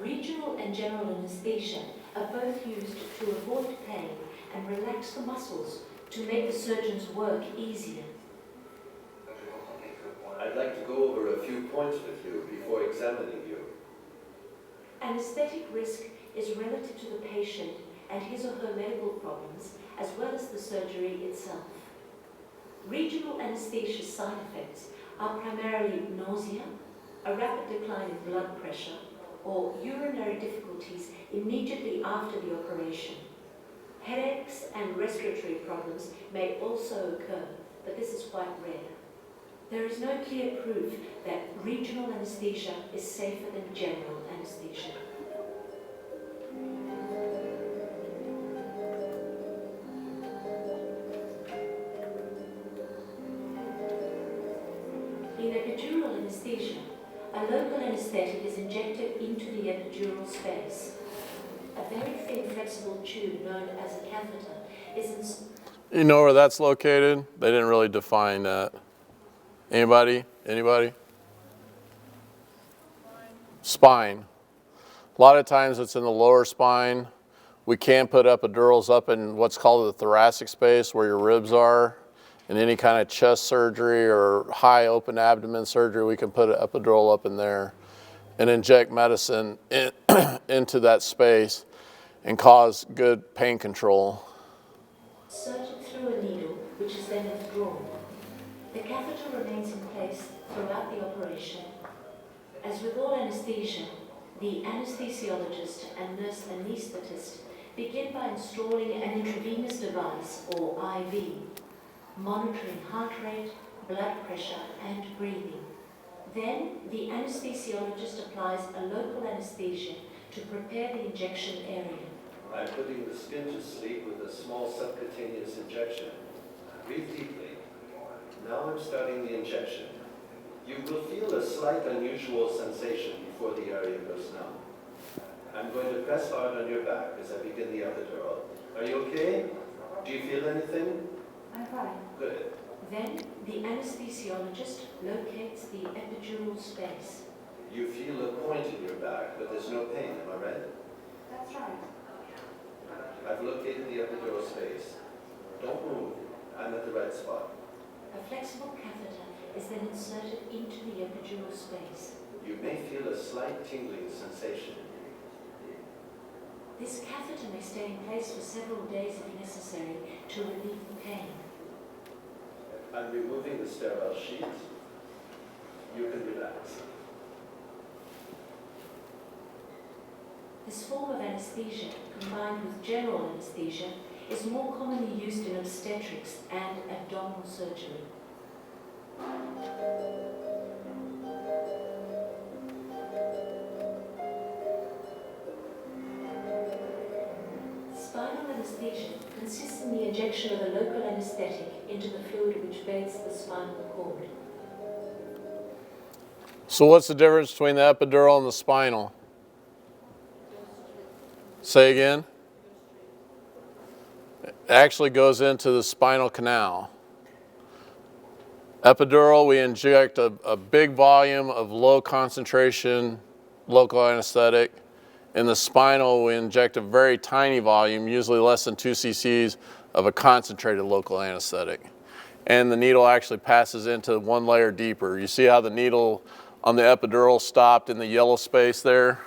Regional and general anesthesia are both used to avoid pain and relax the muscles to make the surgeon's work easier. I'd like to go over a few points with you before examining you. Anesthetic risk is relative to the patient and his or her medical problems, as well as the surgery itself. Regional anesthesia side effects are primarily nausea, a rapid decline in blood pressure, or urinary difficulties immediately after the operation. Headaches and respiratory problems may also occur, but this is quite rare. There is no clear proof that regional anesthesia is safer than general anesthesia. In epidural anesthesia, a local anesthetic is injected into the epidural space. A very thin flexible tube known as a catheter is You know where that's located? They didn't really define that. Anybody? Anybody? Spine. A lot of times it's in the lower spine. We can put epidurals up in what's called the thoracic space where your ribs are. In any kind of chest surgery or high open abdomen surgery, we can put an epidural up in there and inject medicine into that space and cause good pain control. inserted through a needle, which is then withdrawn. The catheter remains in place throughout the operation. As with all anesthesia, the anesthesiologist and nurse anesthetist begin by installing an intravenous device, or IV, monitoring heart rate, blood pressure, and breathing. Then, the anesthesiologist applies a local anesthesia to prepare the injection area. I'm putting the skin to sleep with a small subcutaneous injection. Breathe deeply. Now I'm starting the injection. You will feel a slight unusual sensation before the area goes numb. I'm going to press hard on your back as I begin the epidural. Are you okay? Do you feel anything? I'm fine. Good. Then, the anesthesiologist locates the epidural space. You feel a point in your back, but there's no pain, am I right? That's right. I've located the epidural space. Don't move. I'm at the right spot. A flexible catheter is then inserted into the epidural space. You may feel a slight tingling sensation. This catheter may stay in place for several days if necessary to relieve the pain. I'm removing the sterile sheet. You can relax. This form of anesthesia, combined with general anesthesia, is more commonly used in obstetrics and abdominal surgery. Spinal anesthesia consists in the injection of a local anesthetic into the fluid which bathes the spinal cord. So what's the difference between the epidural and the spinal? Say again? It actually goes into the spinal canal. Epidural, we inject a big volume of low concentration local anesthetic. In the spinal, we inject a very tiny volume, usually less than 2 cc's of a concentrated local anesthetic. And the needle actually passes into one layer deeper. You see how the needle on the epidural stopped in the yellow space there?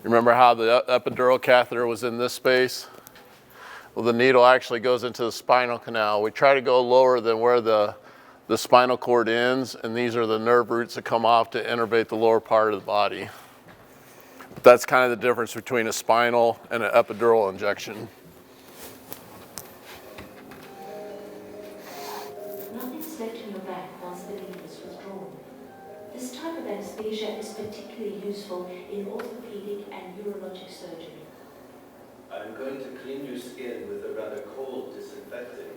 Remember how the epidural catheter was in this space? Well, the needle actually goes into the spinal canal. We try to go lower than where the spinal cord ends, and these are the nerve roots that come off to innervate the lower part of the body. That's kind of the difference between a spinal and an epidural injection. Nothing's left in your back once the needle is withdrawn. This type of anesthesia is particularly useful in orthopedic and urologic surgery. I'm going to clean your skin with a rather cold disinfectant.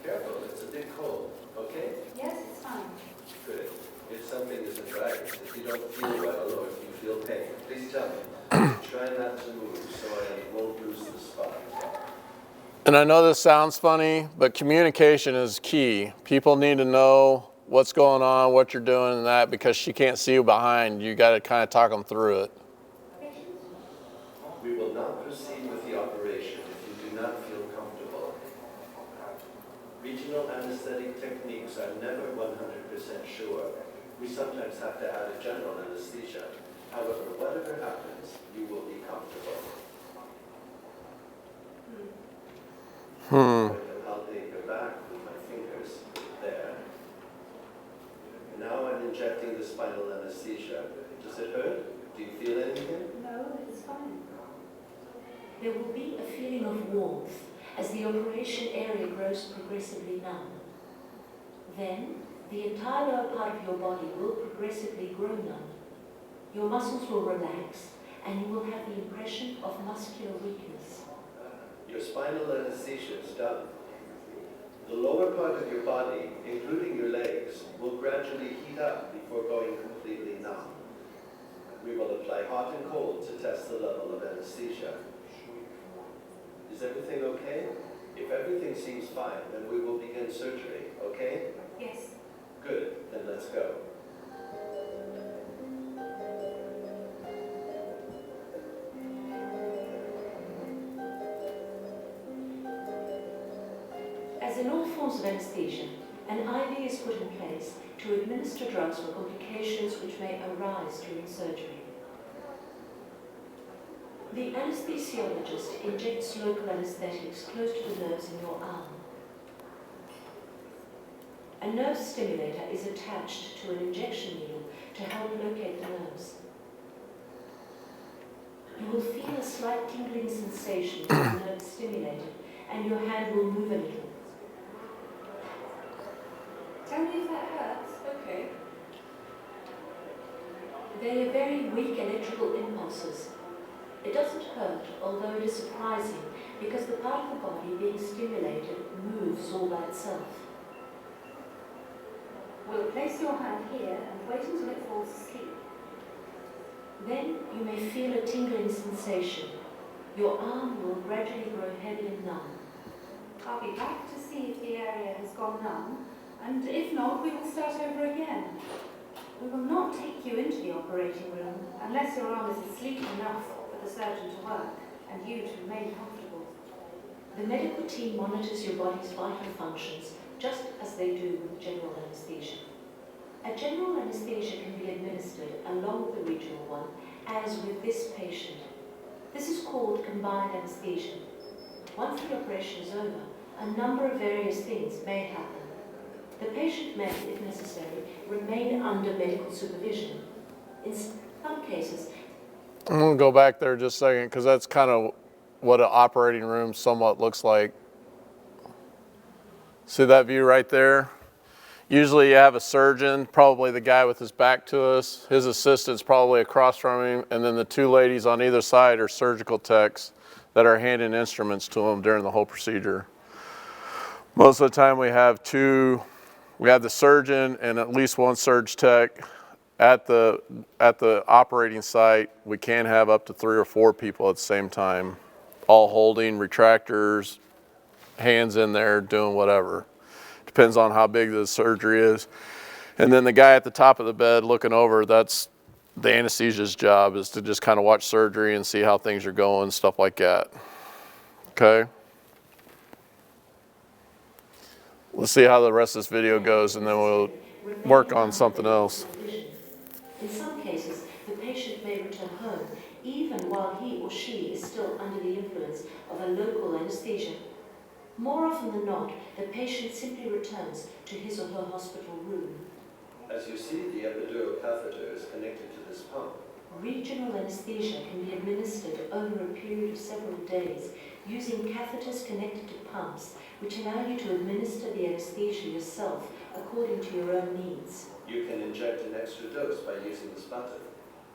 Careful, it's a bit cold, okay? Yes, it's fine. Good. If something isn't right, if you don't feel well or if you feel pain, please tell me. Try not to move so I won't lose the spot. And I know this sounds funny, but communication is key. People need to know what's going on, what you're doing and that, because she can't see you behind. You got to kind of talk them through it. We will not proceed with the operation if you do not feel comfortable. Regional anesthetic techniques are never 100% sure. We sometimes have to add a general anesthesia. However, whatever happens, you will be comfortable. I'm going to palpate your back with my fingers. There. Now I'm injecting the spinal anesthesia. Does it hurt? Do you feel anything? No, it's fine. There will be a feeling of warmth as the operation area grows progressively numb. Then, the entire lower part of your body will progressively grow numb. Your muscles will relax, and you will have the impression of muscular weakness. Your spinal anesthesia is done. The lower part of your body, including your legs, will gradually heat up before going completely numb. We will apply hot and cold to test the level of anesthesia. Is everything okay? If everything seems fine, then we will begin surgery, okay? Yes. Good, then let's go. As in all forms of anesthesia, an IV is put in place to administer drugs for complications which may arise during surgery. The anesthesiologist injects local anesthetics close to the nerves in your arm. A nerve stimulator is attached to an injection needle to help locate the nerves. You will feel a slight tingling sensation with the nerve stimulated, and your hand will move a little. Tell me if that hurts. Okay. They are very weak electrical impulses. It doesn't hurt, although it is surprising, because the part of the body being stimulated moves all by itself. We'll place your hand here and wait until it falls asleep. Then you may feel a tingling sensation. Your arm will gradually grow heavy and numb. I'll be back to see if the area has gone numb, and if not, we will start over again. We will not take you into the operating room unless your arm is asleep enough for the surgeon to work and you to remain comfortable. The medical team monitors your body's vital functions just as they do with general anesthesia. A general anesthesia can be administered along with the regional one, as with this patient. This is called combined anesthesia. Once the operation is over, a number of various things may happen. The patient may, if necessary, remain under medical supervision. In some cases, I'm going to go back there just a second because that's kind of what an operating room somewhat looks like. See that view right there? Usually you have a surgeon, probably the guy with his back to us, his assistant's probably across from him, and then the two ladies on either side are surgical techs that are handing instruments to him during the whole procedure. Most of the time we have the surgeon and at least one surg tech. At the operating site, we can have up to 3 or 4 people at the same time, all holding retractors, hands in there, doing whatever. Depends on how big the surgery is. And then the guy at the top of the bed looking over, that's the anesthesia's job, is to just kind of watch surgery and see how things are going, stuff like that. Okay? Let's see how the rest of this video goes, and then we'll work on something else. In some cases, the patient may return home even while he or she is still under the influence of a local anesthesia. More often than not, the patient simply returns to his or her hospital room. As you see, the epidural catheter is connected to this pump. Regional anesthesia can be administered over a period of several days using catheters connected to pumps, which allow you to administer the anesthesia yourself according to your own needs. You can inject an extra dose by using this button.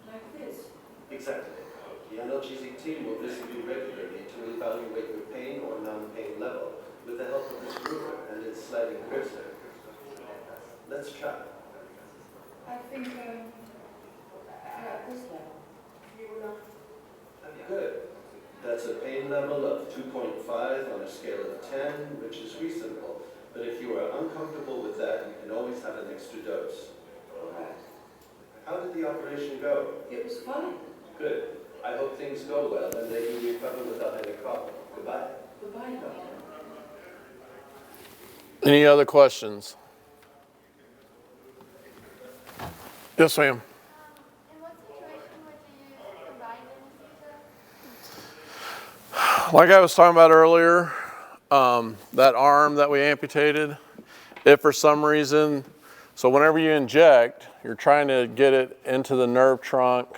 Like this? Exactly. The analgesic team will visit you regularly to evaluate your pain or non-pain level with the help of this ruler and its sliding cursor. Let's try. I think at this level. Good. That's a pain level of 2.5 on a scale of 10, which is reasonable. But if you are uncomfortable with that, you can always have an extra dose. All right. How did the operation go? It was fine. Good. I hope things go well and that you recover without any problem. Goodbye. Goodbye, doctor. Any other questions? Yes, ma'am. In what situation would you use combined anesthesia? Like I was talking about earlier, that arm that we amputated, if for some reason, so whenever you inject, you're trying to get it into the nerve trunk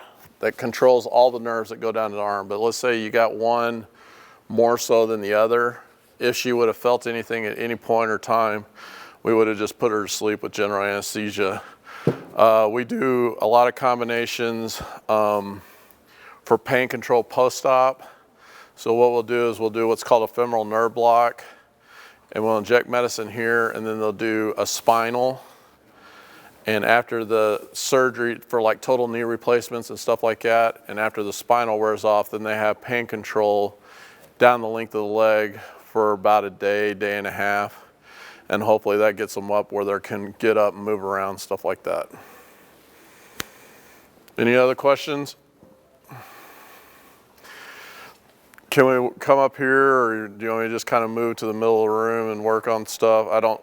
that controls all the nerves that go down to the arm. But let's say you got one more so than the other. If she would have felt anything at any point or time, we would have just put her to sleep with general anesthesia. We do a lot of combinations for pain control post-op. So what we'll do is we'll do what's called a femoral nerve block, and we'll inject medicine here, and then they'll do a spinal. And after the surgery for like total knee replacements and stuff like that, and after the spinal wears off, then they have pain control down the length of the leg for about a day, day and a half. And hopefully that gets them up where they can get up and move around, stuff like that. Any other questions? Can we come up here, or do you want me to just kind of move to the middle of the room and work on stuff? I don't.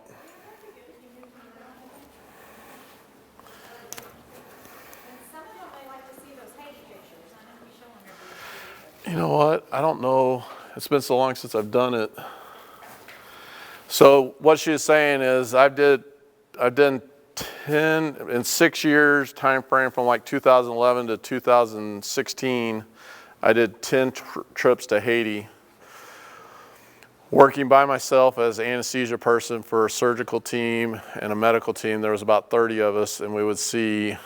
You know what? I don't know. It's been so long since I've done it. So what she's saying is I've done 10 in 6 years time frame from like 2011 to 2016. I did 10 trips to Haiti. Working by myself as an anesthesia person for a surgical team and a medical team, there was about 30 of us, and we would see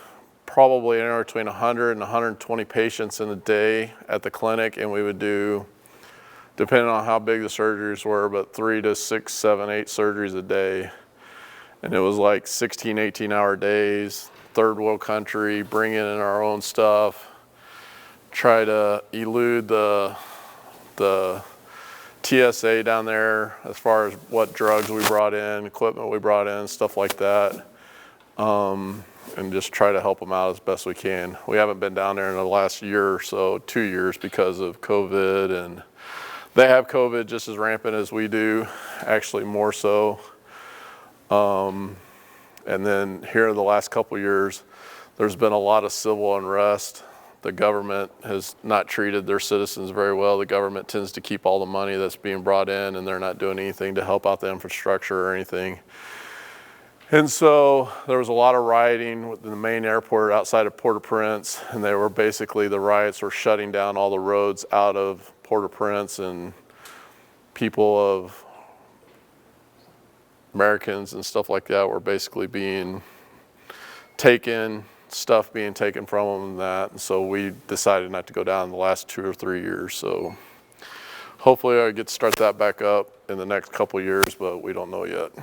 probably anywhere between 100 and 120 patients in a day at the clinic, and we would do, depending on how big the surgeries were, but 3 to 6, 7, 8 surgeries a day. And it was like 16, 18-hour days, third world country, bring in our own stuff, try to elude the TSA down there as far as what drugs we brought in, equipment we brought in, stuff like that. And just try to help them out as best we can. We haven't been down there in the last year or so, 2 years, because of COVID, and they have COVID just as rampant as we do, actually more so. And then here in the last couple of years, there's been a lot of civil unrest. The government has not treated their citizens very well. The government tends to keep all the money that's being brought in, and they're not doing anything to help out the infrastructure or anything. And so there was a lot of rioting in the main airport outside of Port-au-Prince, and they were basically, the riots were shutting down all the roads out of Port-au-Prince, and people of Americans and stuff like that were basically being taken, stuff being taken from them and that. And so we decided not to go down the last 2 or 3 years. So hopefully I get to start that back up in the next couple of years, but we don't know yet.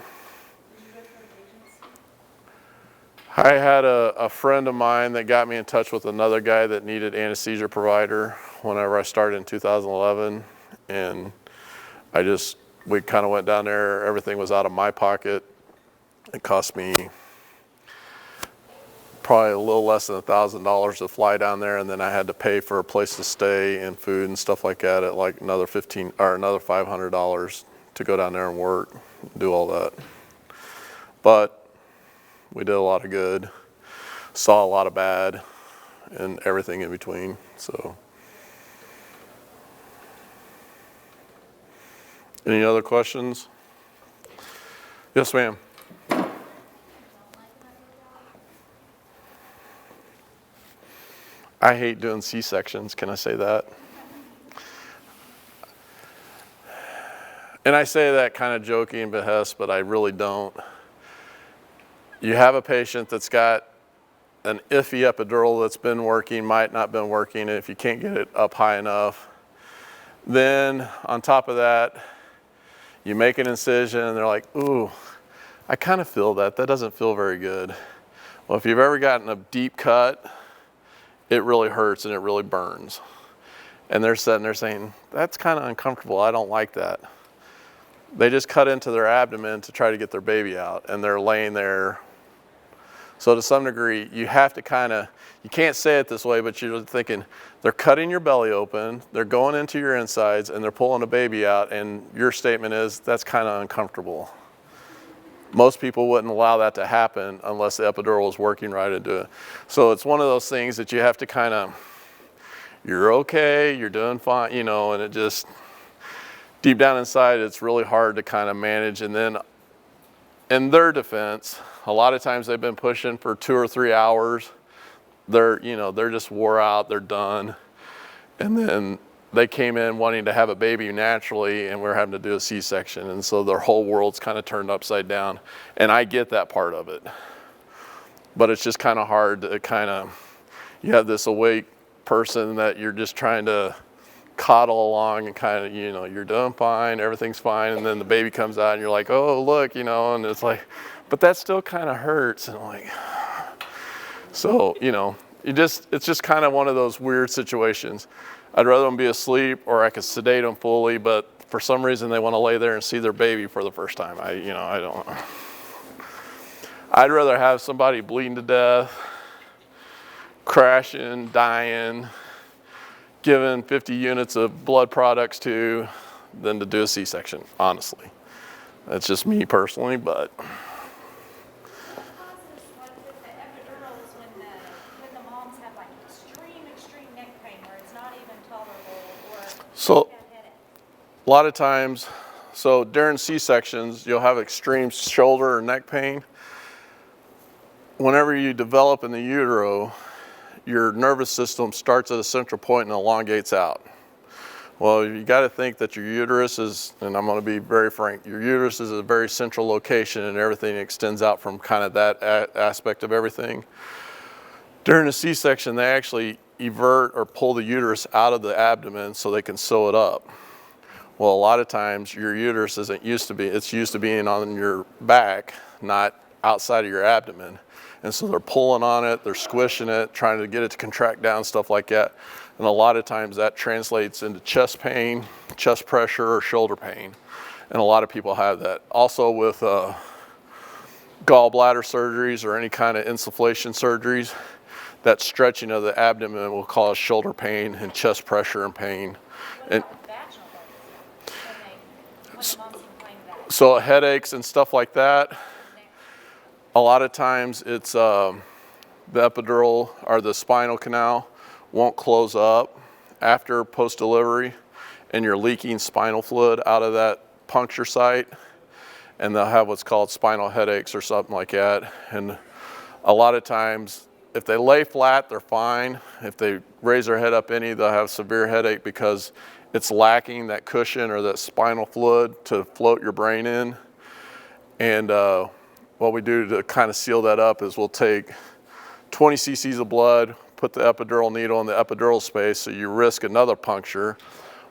I had a friend of mine that got me in touch with another guy that needed anesthesia provider whenever I started in 2011. And we kind of went down there. Everything was out of my pocket. It cost me probably a little less than $1,000 to fly down there, and then I had to pay for a place to stay and food and stuff like that at like another $500 to go down there and work, do all that. But we did a lot of good, saw a lot of bad, and everything in between. So, any other questions? Yes, ma'am. I hate doing C-sections, can I say that? And I say that kind of joking and behest, but I really don't. You have a patient that's got an iffy epidural that's been working, might not been working, and if you can't get it up high enough, then on top of that, you make an incision and they're like, ooh, I kind of feel that. That doesn't feel very good. Well, if you've ever gotten a deep cut, it really hurts and it really burns. And they're sitting there saying, that's kind of uncomfortable. I don't like that. They just cut into their abdomen to try to get their baby out, and they're laying there. So to some degree, you have to kind of, you can't say it this way, but you're thinking, they're cutting your belly open, they're going into your insides, and they're pulling a baby out, and your statement is, that's kind of uncomfortable. Most people wouldn't allow that to happen unless the epidural is working right into it. So it's one of those things that you have to kind of, you're okay, you're doing fine, you know, and it just, deep down inside, it's really hard to kind of manage. And then in their defense, a lot of times they've been pushing for 2 or 3 hours. They're just wore out, they're done. And then they came in wanting to have a baby naturally, and we're having to do a C-section. And so their whole world's kind of turned upside down. And I get that part of it. But it's just kind of hard to you have this awake person that you're just trying to coddle along and kind of, you're doing fine, everything's fine. And then the baby comes out and you're like, oh, look, and it's like, but that still kind of hurts. And I'm like, so, it's just kind of one of those weird situations. I'd rather them be asleep, or I could sedate them fully, but for some reason they want to lay there and see their baby for the first time. I don't. I'd rather have somebody bleeding to death, crashing, dying, given 50 units of blood products to, than to do a C-section, honestly. That's just me personally, but. What causes, like with the epidurals, when the moms have like extreme neck pain where it's not even tolerable, or So, have headache? a lot of times, so during C-sections, you'll have extreme shoulder or neck pain. Whenever you develop in the utero, your nervous system starts at a central point and elongates out. Well, you got to think that your uterus is, and I'm going to be very frank, your uterus is a very central location, and everything extends out from kind of that aspect of everything. During a C-section, they actually evert or pull the uterus out of the abdomen so they can sew it up. Well, a lot of times your uterus isn't used to be, it's used to being on your back, not outside of your abdomen. And so they're pulling on it, they're squishing it, trying to get it to contract down, stuff like that. And a lot of times that translates into chest pain, chest pressure, or shoulder pain. And a lot of people have that. Also with gallbladder surgeries or any kind of insufflation surgeries, that stretching of the abdomen will cause shoulder pain and chest pressure and pain. What And about vaginal births? When the moms complain of that? so headaches and stuff like that, a lot of times it's the epidural or the spinal canal won't close up after post-delivery, and you're leaking spinal fluid out of that puncture site, and they'll have what's called spinal headaches or something like that. And a lot of times, if they lay flat, they're fine. If they raise their head up any, they'll have severe headache because it's lacking that cushion or that spinal fluid to float your brain in. And what we do to kind of seal that up is we'll take 20 cc's of blood, put the epidural needle in the epidural space, so you risk another puncture,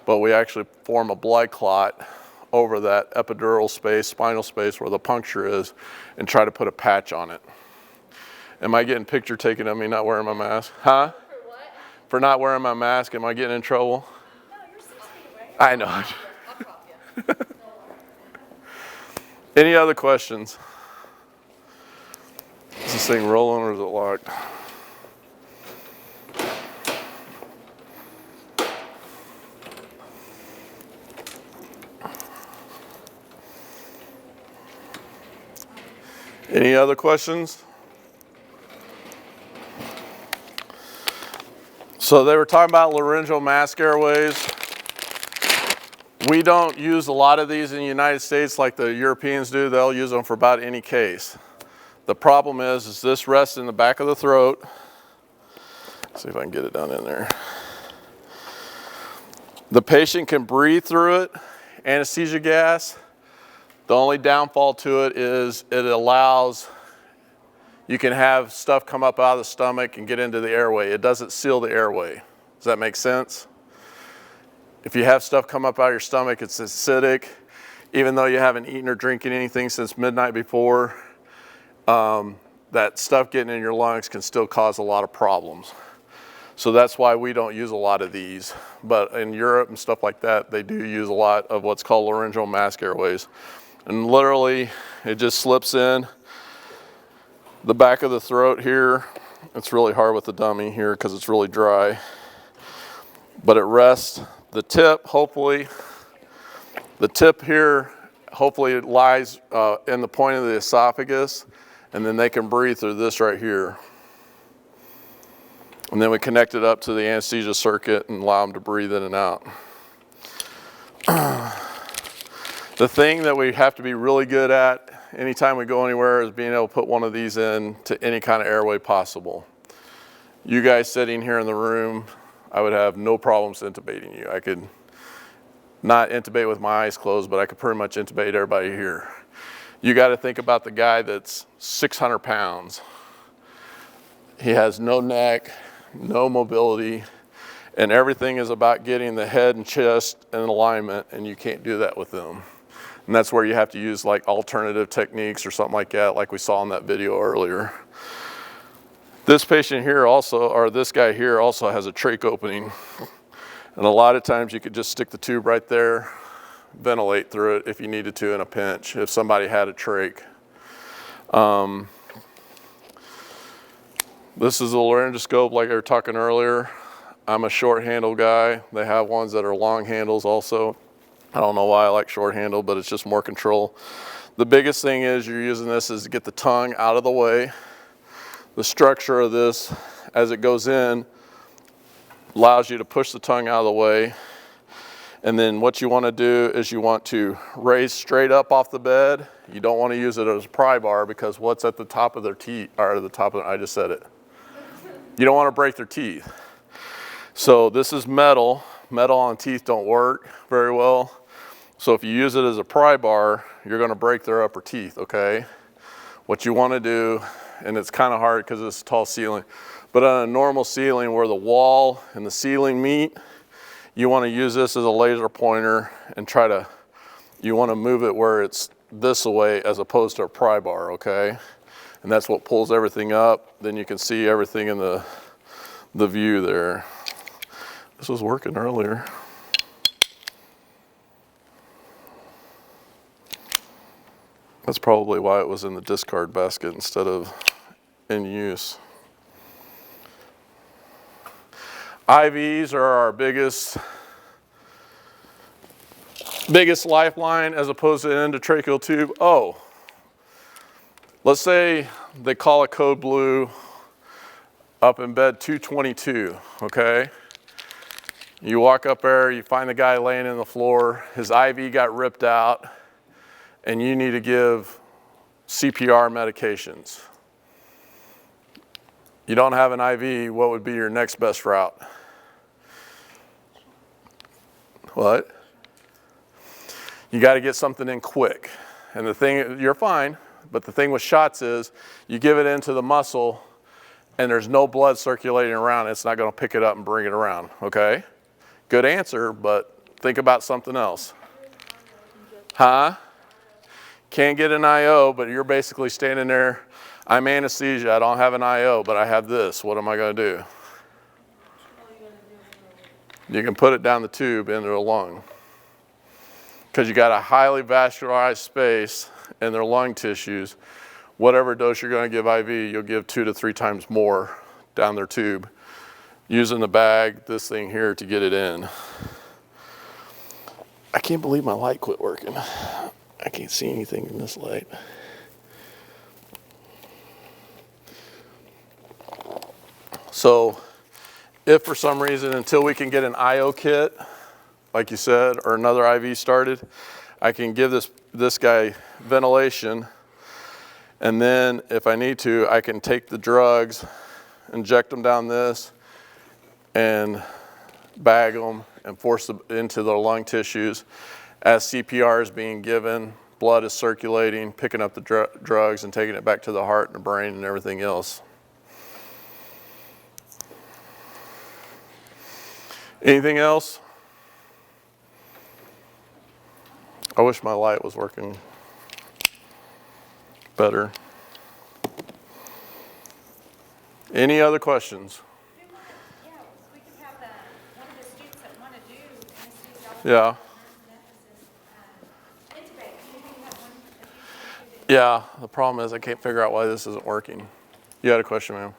but we actually form a blood clot over that epidural space, spinal space where the puncture is, and try to put a patch on it. Am I getting picture taken of me not wearing my mask? Huh? For what? For not wearing my mask, am I getting in trouble? No, you're 6 feet away. I know. I'll drop you. Any other questions? Is this thing rolling or is it locked? Any other questions? So they were talking about laryngeal mask airways. We don't use a lot of these in the United States like the Europeans do. They'll use them for about any case. The problem is this rests in the back of the throat. Let's see if I can get it down in there. The patient can breathe through it, anesthesia gas. The only downfall to it is it allows, you can have stuff come up out of the stomach and get into the airway. It doesn't seal the airway. Does that make sense? If you have stuff come up out of your stomach, it's acidic. Even though you haven't eaten or drinking anything since midnight before, that stuff getting in your lungs can still cause a lot of problems. So that's why we don't use a lot of these. But in Europe and stuff like that, they do use a lot of what's called laryngeal mask airways. And literally, it just slips in the back of the throat here. It's really hard with the dummy here because it's really dry. But it rests, the tip, hopefully, the tip here, hopefully it lies in the point of the esophagus, and then they can breathe through this right here. And then we connect it up to the anesthesia circuit and allow them to breathe in and out. The thing that we have to be really good at anytime we go anywhere is being able to put one of these in to any kind of airway possible. You guys sitting here in the room, I would have no problems intubating you. I could not intubate with my eyes closed, but I could pretty much intubate everybody here. You got to think about the guy that's 600 pounds. He has no neck, no mobility, and everything is about getting the head and chest in alignment, and you can't do that with them. And that's where you have to use like alternative techniques or something like that, like we saw in that video earlier. This patient here also, or this guy here also has a trach opening. And a lot of times you could just stick the tube right there, ventilate through it if you needed to in a pinch, if somebody had a trach. This is a laryngoscope like I was talking earlier. I'm a short handle guy. They have ones that are long handles also. I don't know why I like short handle, but it's just more control. The biggest thing is you're using this is to get the tongue out of the way. The structure of this, as it goes in, allows you to push the tongue out of the way. And then what you want to do is you want to raise straight up off the bed. You don't want to use it as a pry bar because what's at the top of their teeth, or at the top of, I just said it. You don't want to break their teeth. So this is metal. Metal on teeth don't work very well. So if you use it as a pry bar, you're going to break their upper teeth, okay? What you want to do, and it's kind of hard because it's a tall ceiling, but on a normal ceiling where the wall and the ceiling meet, you want to use this as a laser pointer and try to, you want to move it where it's this way as opposed to a pry bar, okay? And that's what pulls everything up. Then you can see everything in the view there. This was working earlier. That's probably why it was in the discard basket instead of in use. IVs are our biggest lifeline as opposed to an endotracheal tube. Oh, let's say they call a code blue up in bed 222, okay? You walk up there, you find the guy laying in the floor, his IV got ripped out, and you need to give CPR medications. You don't have an IV, what would be your next best route? What? You got to get something in quick. And the thing, you're fine, but the thing with shots is you give it into the muscle and there's no blood circulating around, it's not going to pick it up and bring it around, okay? Good answer, but think about something else. Huh? Can't get an IO, but you're basically standing there. I'm anesthesia, I don't have an IO, but I have this. What am I going to do? You can put it down the tube into the lung. Because you got a highly vascularized space in their lung tissues. Whatever dose you're going to give IV, you'll give 2 to 3 times more down their tube, using the bag, this thing here, to get it in. I can't believe my light quit working. I can't see anything in this light. So, if for some reason, until we can get an IO kit, like you said, or another IV started, I can give this guy ventilation. And then if I need to, I can take the drugs, inject them down this, and bag them and force them into the lung tissues. As CPR is being given, blood is circulating, picking up the drugs and taking it back to the heart and the brain and everything else. Anything else? I wish my light was working better. Any other questions? Yeah, we could have one of the students that want to do anesthesiology. Yeah. Intubate. Maybe you have one of you. Yeah, the problem is I can't figure out why this isn't working. You had a question, ma'am?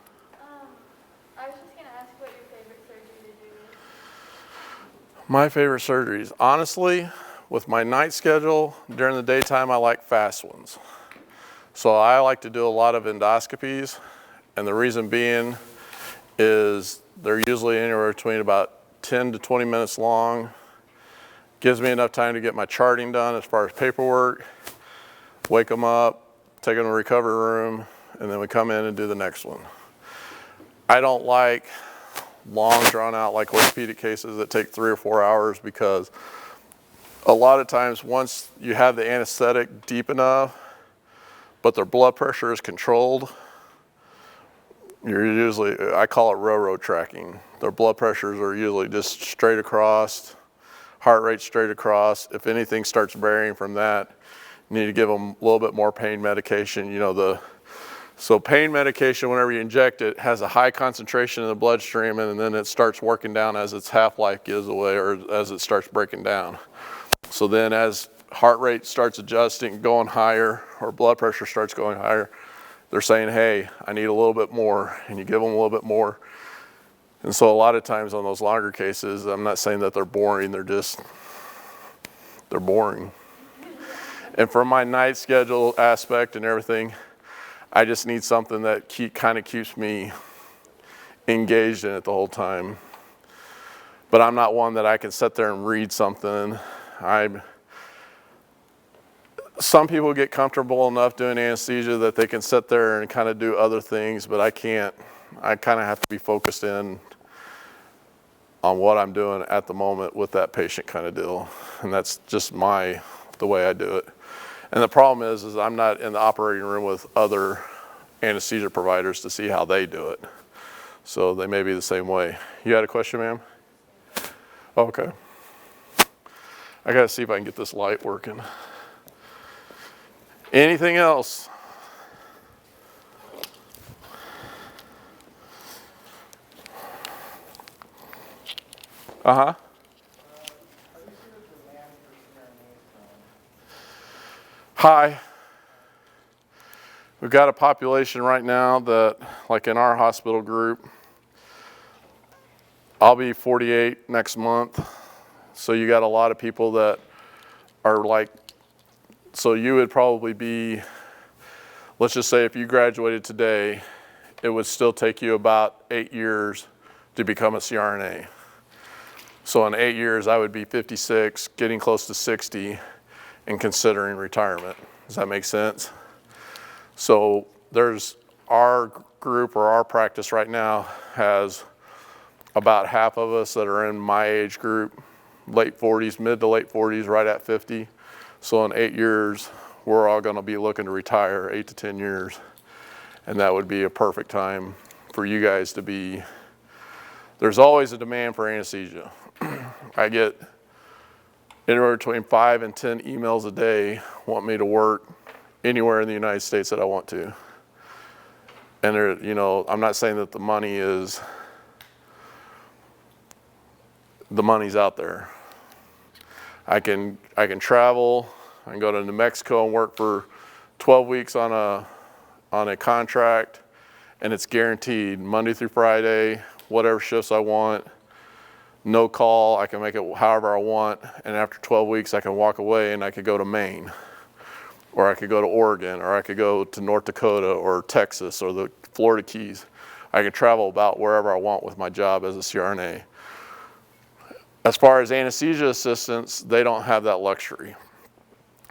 I was just gonna ask what your favorite surgery to do is. My favorite surgeries, honestly, with my night schedule, during the daytime, I like fast ones. So I like to do a lot of endoscopies, and the reason being is they're usually anywhere between about 10 to 20 minutes long. Gives me enough time to get my charting done as far as paperwork, wake them up, take them to the recovery room, and then we come in and do the next one. I don't like long drawn out like orthopedic cases that take 3 or 4 hours, because a lot of times once you have the anesthetic deep enough, but their blood pressure is controlled, you're usually, I call it railroad tracking. Their blood pressures are usually just straight across, heart rate straight across. If anything starts varying from that, you need to give them a little bit more pain medication. You know, so pain medication, whenever you inject it, has a high concentration in the bloodstream, and then it starts working down as its half-life gives away, or as it starts breaking down. So then as heart rate starts adjusting, going higher, or blood pressure starts going higher, they're saying, hey, I need a little bit more, and you give them a little bit more. And so a lot of times on those longer cases, I'm not saying that they're boring, they're boring. And for my night schedule aspect and everything, I just need something that kind of keeps me engaged in it the whole time. But I'm not one that I can sit there and read something. Some people get comfortable enough doing anesthesia that they can sit there and kind of do other things, but I can't. I kind of have to be focused in on what I'm doing at the moment with that patient kind of deal. And that's just the way I do it. And the problem is I'm not in the operating room with other anesthesia providers to see how they do it. So they may be the same way. You had a question, ma'am? Okay. I gotta see if I can get this light working. Anything else? Uh-huh. Hi. We've got a population right now that, like in our hospital group, I'll be 48 next month. So you got a lot of people that are like, so you would probably be, let's just say if you graduated today, it would still take you about 8 years to become a CRNA. So in 8 years, I would be 56, getting close to 60, and considering retirement. Does that make sense? So there's our group, or our practice right now has about half of us that are in my age group, late 40s, mid to late 40s, right at 50. So in 8 years, we're all gonna be looking to retire, 8 to 10 years. And that would be a perfect time for you guys to be, there's always a demand for anesthesia. I get anywhere between 5 and 10 emails a day want me to work anywhere in the United States that I want to. And there, you know, I'm not saying that the money's out there. I can travel, I can go to New Mexico and work for 12 weeks on a contract, and it's guaranteed Monday through Friday, whatever shifts I want, no call, I can make it however I want, and after 12 weeks I can walk away and I could go to Maine, or I could go to Oregon, or I could go to North Dakota or Texas or the Florida Keys. I can travel about wherever I want with my job as a CRNA. As far as anesthesia assistants, they don't have that luxury.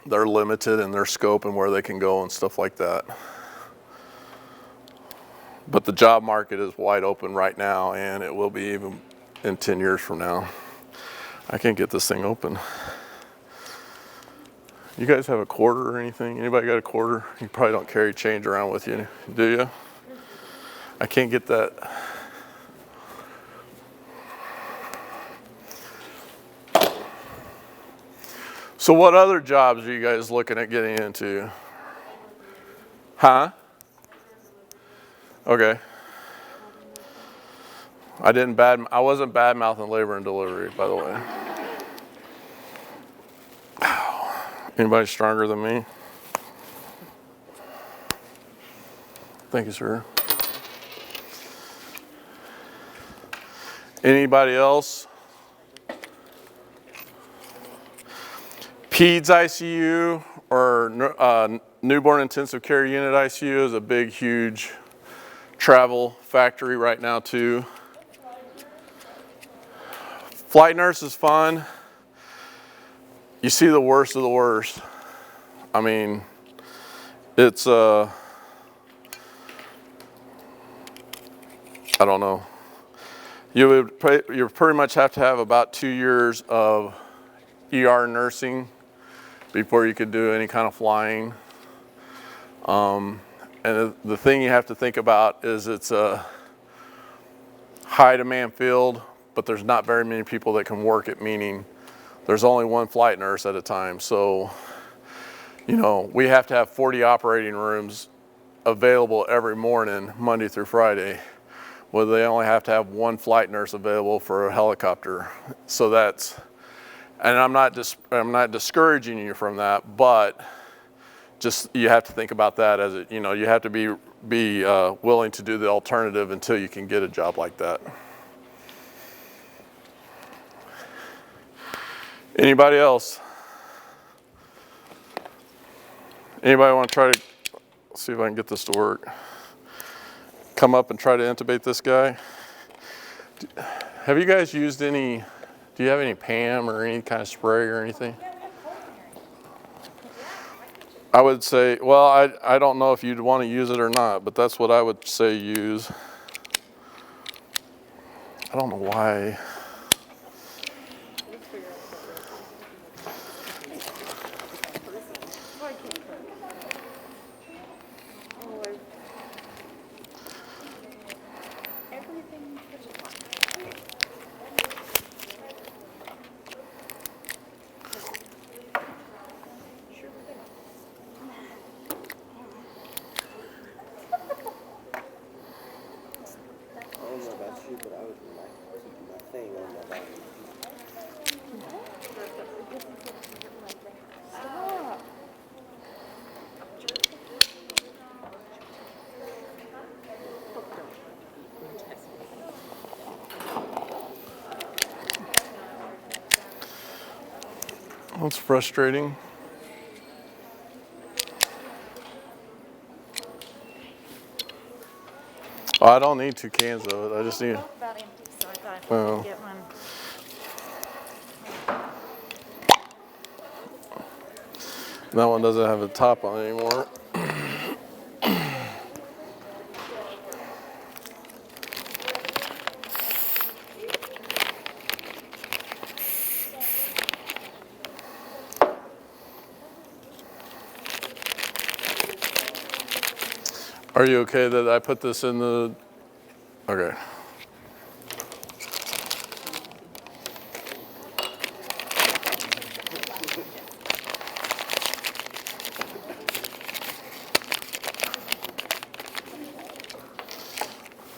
They're limited in their scope and where they can go and stuff like that. But the job market is wide open right now, and it will be even in 10 years from now. I can't get this thing open. You guys have a quarter or anything? Anybody got a quarter? You probably don't carry change around with you, do you? I can't get that. So what other jobs are you guys looking at getting into? Huh? Okay. I wasn't bad mouthing labor and delivery, by the way. Anybody stronger than me? Thank you, sir. Anybody else? Peds ICU or newborn intensive care unit ICU is a big, huge travel factory right now too. Flight nurse is fun. You see the worst of the worst. I mean, it's I don't know. You pretty much have to have about 2 years of ER nursing before you could do any kind of flying. And the thing you have to think about is it's a high demand field, but there's not very many people that can work it, meaning there's only one flight nurse at a time. So, you know, we have to have 40 operating rooms available every morning, Monday through Friday, where they only have to have one flight nurse available for a helicopter. So that's, and I'm not discouraging you from that, but just you have to think about that as you know, you have to be willing to do the alternative until you can get a job like that. Anybody else? Anybody want to try to see if I can get this to work? Come up and try to intubate this guy. Have you guys used any, do you have any PAM or any kind of spray or anything? I would say, well, I don't know if you'd want to use it or not, but that's what I would say use. I don't know why. That's frustrating. Oh, I don't need 2 cans of it. I just need. About empty, so I thought Oh. I'd get one. That one doesn't have a top on it anymore. Are you okay that I put this in the, okay.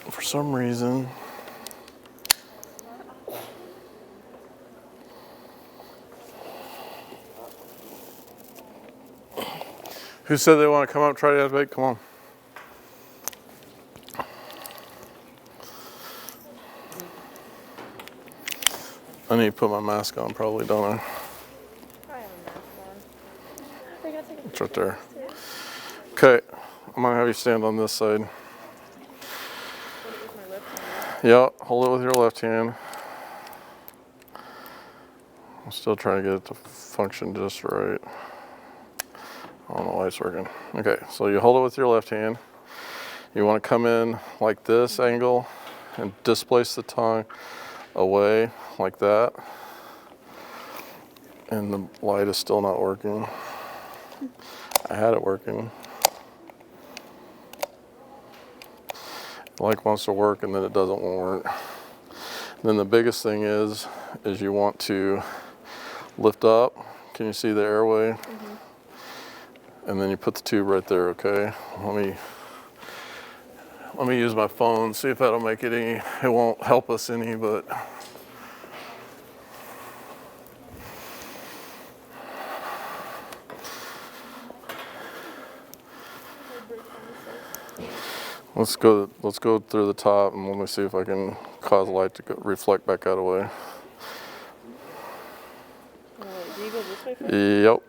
For some reason, who said they want to come up and try to activate? Come on. I need to put my mask on probably, don't I? It's right there. Okay, I'm gonna have you stand on this side. Yeah, hold it with your left hand. I'm still trying to get it to function just right. I don't know why it's working. Okay, so you hold it with your left hand. You want to come in like this angle and displace the tongue away like that. And the light is still not working. I had it working. The light wants to work and then it doesn't work. Then the biggest thing is you want to lift up. Can you see the airway? And then you put the tube right there, okay? Let me use my phone, see if that'll make it any, it won't help us any, but. Let's go through the top and let me see if I can cause the light to reflect back out away. Do you go this way first? Yep.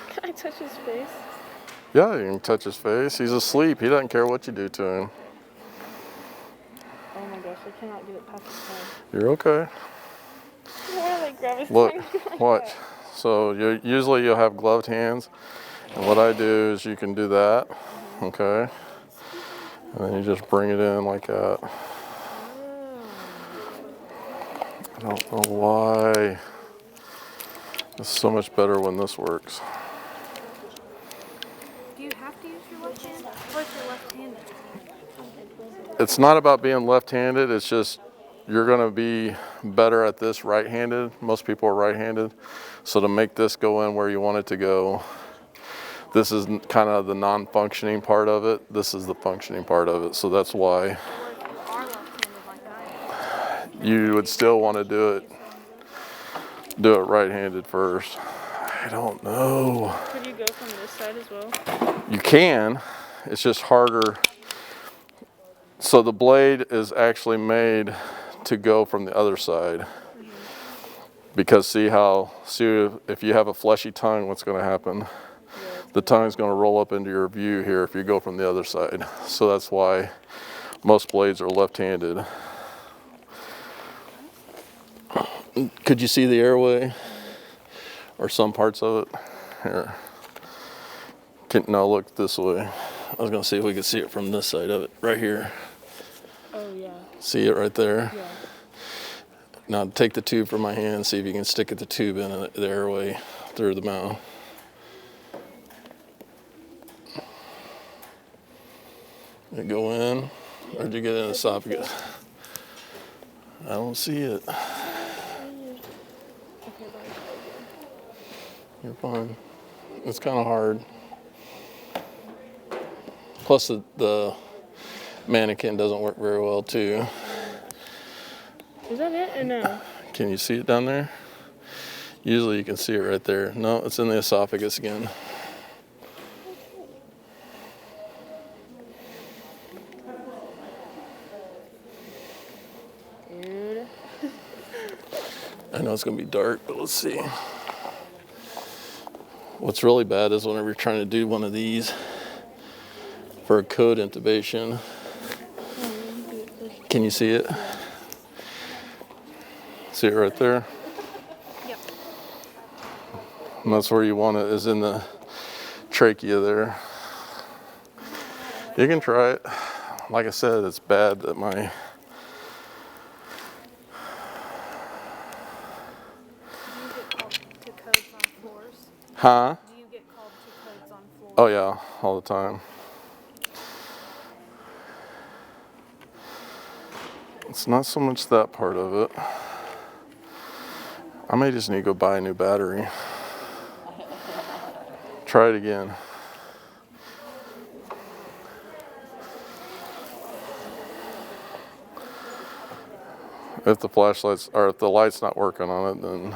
Okay, can I touch his face? Yeah, you can touch his face. He's asleep. He doesn't care what you do to him. Oh my gosh, I cannot get it past his tongue. You're okay. Why do I grab his Look, tongue like watch. that? So usually you'll have gloved hands. And what I do is you can do that, okay? And then you just bring it in like that. I don't know why. It's so much better when this works. Do you have to use your left hand or is your left-handed? It's not about being left-handed, it's just you're gonna be better at this right-handed. Most people are right-handed. So to make this go in where you want it to go, this is kind of the non-functioning part of it. This is the functioning part of it. So that's why Or if you are left-handed like I am? you would still want to do it right-handed first. I don't know. Could you go from this side as well? You can, it's just harder. So the blade is actually made to go from the other side. Because see if you have a fleshy tongue, what's gonna happen? The tongue's gonna roll up into your view here if you go from the other side. So that's why most blades are left-handed. Could you see the airway? Or some parts of it? Here. No, look this way. I was gonna see if we could see it from this side of it, right here. Oh yeah. See it right there? Yeah. Now take the tube from my hand, see if you can stick the tube in the airway through the mouth. Did it go in? Or did you get in the esophagus? I don't see it. You're fine. It's kind of hard. Plus the mannequin doesn't work very well too. Is that it or no? Can you see it down there? Usually you can see it right there. No, it's in the esophagus again. Dude. I know it's gonna be dark, but let's see. What's really bad is whenever you're trying to do one of these for a code intubation. Can you see it? See it right there? Yep. And that's where you want it, is in the trachea there. You can try it. Like I said, it's bad that my... Do you get called to codes on floors? Huh? Do you get called to codes on floors? Oh yeah, all the time. It's not so much that part of it. I may just need to go buy a new battery. Try it again. If the flashlight's, or if the light's not working on it, then